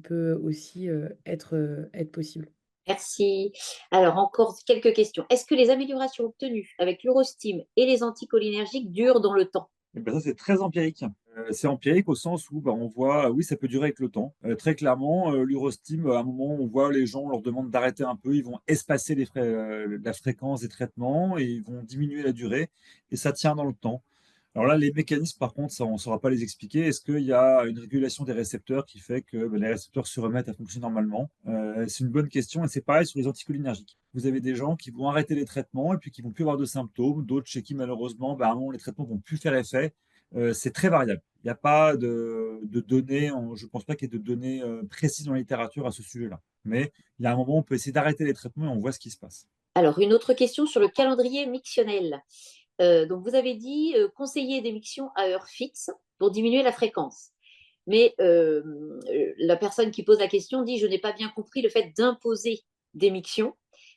peut aussi être possible. Merci. Alors, encore quelques questions. Est-ce que les améliorations obtenues avec l'urostime et les anticholinergiques durent dans le temps? Et ben ça, c'est très empirique. C'est empirique au sens où on voit, oui, ça peut durer avec le temps. Très clairement, l'urostime, à un moment, on voit les gens, on leur demande d'arrêter un peu, ils vont espacer la fréquence des traitements et ils vont diminuer la durée et ça tient dans le temps. Alors là, les mécanismes, par contre, ça, on ne saura pas les expliquer. Est-ce qu'il y a une régulation des récepteurs qui fait que les récepteurs se remettent à fonctionner normalement? C'est une bonne question et c'est pareil sur les anticholinergiques. Vous avez des gens qui vont arrêter les traitements et puis qui vont plus avoir de symptômes, d'autres chez qui malheureusement, à un moment, les traitements vont plus faire effet. C'est très variable. Il n'y a pas de données, je ne pense pas qu'il y ait de données précises dans la littérature à ce sujet-là. Mais il y a un moment où on peut essayer d'arrêter les traitements et on voit ce qui se passe. Alors, une autre question sur le calendrier mictionnel. Donc, vous avez dit conseiller des mictions à heure fixe pour diminuer la fréquence. Mais la personne qui pose la question dit: je n'ai pas bien compris le fait d'imposer des mictions,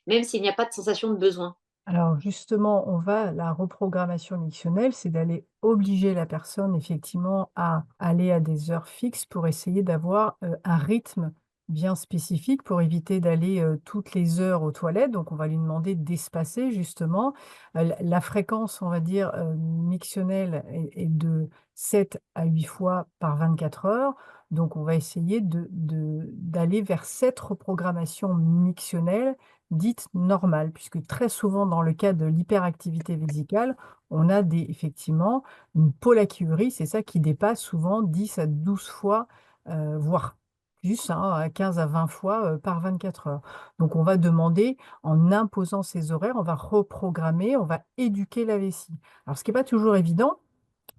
même s'il n'y a pas de sensation de besoin. Alors justement, la reprogrammation mictionnelle, c'est d'aller obliger la personne effectivement à aller à des heures fixes pour essayer d'avoir un rythme bien spécifique pour éviter d'aller toutes les heures aux toilettes. Donc on va lui demander d'espacer justement. La fréquence, on va dire, mictionnelle est de 7 à 8 fois par 24 heures. Donc on va essayer d'aller vers cette reprogrammation mictionnelle dite normale, puisque très souvent dans le cas de l'hyperactivité vésicale, on a effectivement une polakiurie, c'est ça qui dépasse souvent 10 à 12 fois, voire plus, hein, à 15 à 20 fois par 24 heures. Donc on va demander, en imposant ces horaires, on va reprogrammer, on va éduquer la vessie. Alors ce qui n'est pas toujours évident,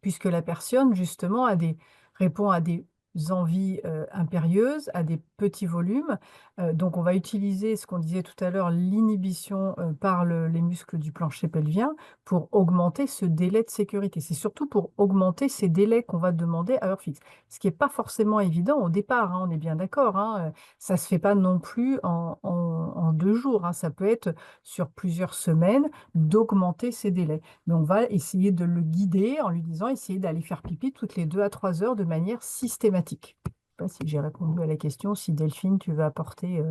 puisque la personne justement répond à des envies, impérieuses, à des petits volumes. Donc on va utiliser ce qu'on disait tout à l'heure, l'inhibition, par les muscles du plancher pelvien pour augmenter ce délai de sécurité. C'est surtout pour augmenter ces délais qu'on va demander à heure fixe. Ce qui est pas forcément évident au départ, hein, on est bien d'accord, hein, ça se fait pas non plus en 2 jours, hein. Ça peut être sur plusieurs semaines d'augmenter ces délais. Mais on va essayer de le guider en lui disant: «Essayez d'aller faire pipi toutes les 2 à 3 heures de manière systématique». Je ne sais pas si j'ai répondu à la question, si Delphine, tu veux apporter,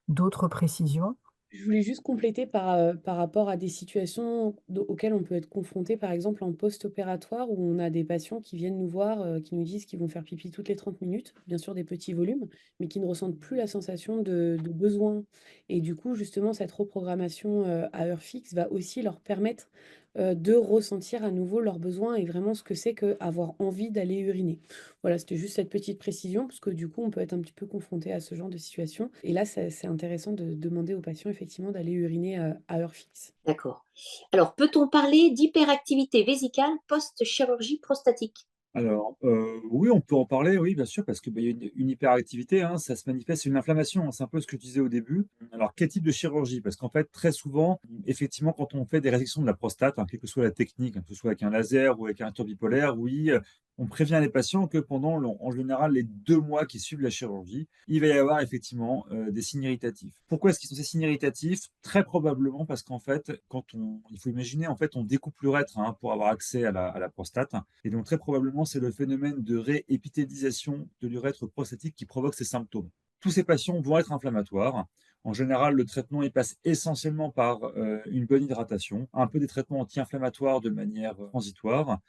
d'autres précisions? Je voulais juste compléter par rapport à des situations auxquelles on peut être confronté, par exemple en post-opératoire, où on a des patients qui viennent nous voir, qui nous disent qu'ils vont faire pipi toutes les 30 minutes, bien sûr des petits volumes, mais qui ne ressentent plus la sensation de besoin. Et du coup, justement, cette reprogrammation à heure fixe va aussi leur permettre de ressentir à nouveau leurs besoins et vraiment ce que c'est qu'avoir envie d'aller uriner. Voilà, c'était juste cette petite précision, parce que du coup, on peut être un petit peu confronté à ce genre de situation. Et là, c'est intéressant de demander aux patients, effectivement, d'aller uriner à heure fixe. D'accord. Alors, peut-on parler d'hyperactivité vésicale post-chirurgie prostatique? Alors, oui, on peut en parler, oui, bien sûr, parce que, il y a une hyperactivité, hein, ça se manifeste, c'est une inflammation, hein, c'est un peu ce que je disais au début. Alors, quel type de chirurgie? Parce qu'en fait, très souvent, effectivement, quand on fait des résections de la prostate, hein, quelle que soit la technique, hein, que ce soit avec un laser ou avec un turbipolaire, oui, on prévient les patients que pendant, en général, les 2 mois qui suivent la chirurgie, il va y avoir effectivement, des signes irritatifs. Pourquoi est-ce qu'ils sont ces signes irritatifs? Très probablement parce qu'en fait, il faut imaginer, en fait, on découpe l'urètre, hein, pour avoir accès à la prostate. Et donc, très probablement, c'est le phénomène de réépithélisation de l'urètre prostatique qui provoque ces symptômes. Tous ces patients vont être inflammatoires. En général, le traitement il passe essentiellement par une bonne hydratation, un peu des traitements anti-inflammatoires de manière transitoire,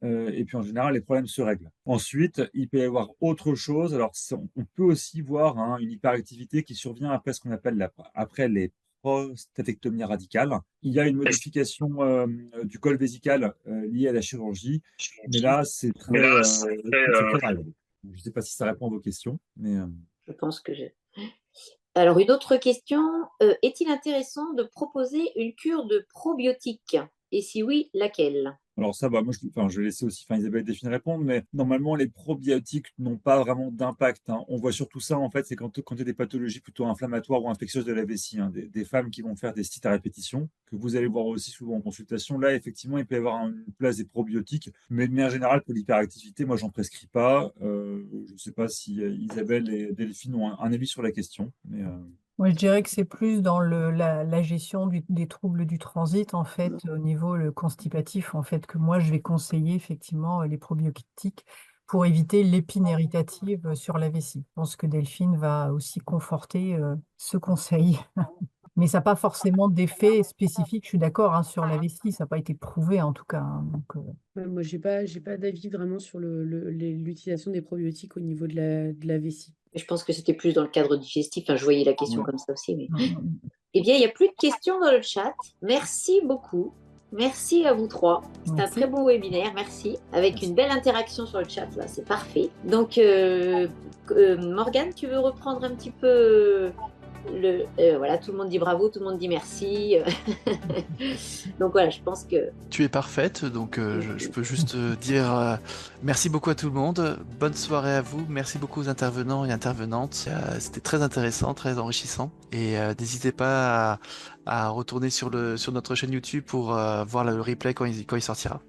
et puis en général, les problèmes se règlent. Ensuite, il peut y avoir autre chose. Alors, on peut aussi voir, hein, une hyperactivité qui survient après ce qu'on appelle après les prostatectomies radicales. Il y a une modification du col vésical liée à la chirurgie, mais là, c'est très variable. Je ne sais pas si ça répond à vos questions, mais Je pense que j'ai. Alors, une autre question, est-il intéressant de proposer une cure de probiotiques? Et si oui, laquelle? Alors ça, bah, moi, je vais laisser aussi Isabelle et Delphine répondre, mais normalement, les probiotiques n'ont pas vraiment d'impact, hein. On voit surtout ça, en fait, c'est quand il y a des pathologies plutôt inflammatoires ou infectieuses de la vessie, hein, des femmes qui vont faire des cytes à répétition, que vous allez voir aussi souvent en consultation. Là, effectivement, il peut y avoir une place des probiotiques, mais de manière générale, pour l'hyperactivité, moi, j'en prescris pas. Je ne sais pas si Isabelle et Delphine ont un avis sur la question, mais Moi, je dirais que c'est plus dans la gestion des troubles du transit, en fait, au niveau le constipatif, en fait, que moi, je vais conseiller effectivement les probiotiques pour éviter l'épine irritative sur la vessie. Je pense que Delphine va aussi conforter ce conseil. Mais ça n'a pas forcément d'effet spécifique, je suis d'accord, hein, sur la vessie, ça n'a pas été prouvé en tout cas, hein. Ouais, moi, j'ai pas d'avis vraiment sur l'utilisation des probiotiques au niveau de la vessie. Je pense que c'était plus dans le cadre digestif. Enfin, je voyais la question ouais. comme ça aussi. Mais... Mm. Eh bien, il n'y a plus de questions dans le chat. Merci beaucoup. Merci à vous trois. C'était un Merci. très bon webinaire. Merci. Avec Merci. une belle interaction sur le chat, là, c'est parfait. Donc, Morgane, tu veux reprendre un petit peu voilà, tout le monde dit bravo, tout le monde dit merci. Donc voilà, je pense que... Tu es parfaite, donc je peux juste dire merci beaucoup à tout le monde, bonne soirée à vous, merci beaucoup aux intervenants et intervenantes, c'était très intéressant, très enrichissant, et n'hésitez pas à retourner sur notre chaîne YouTube pour voir le replay quand il sortira.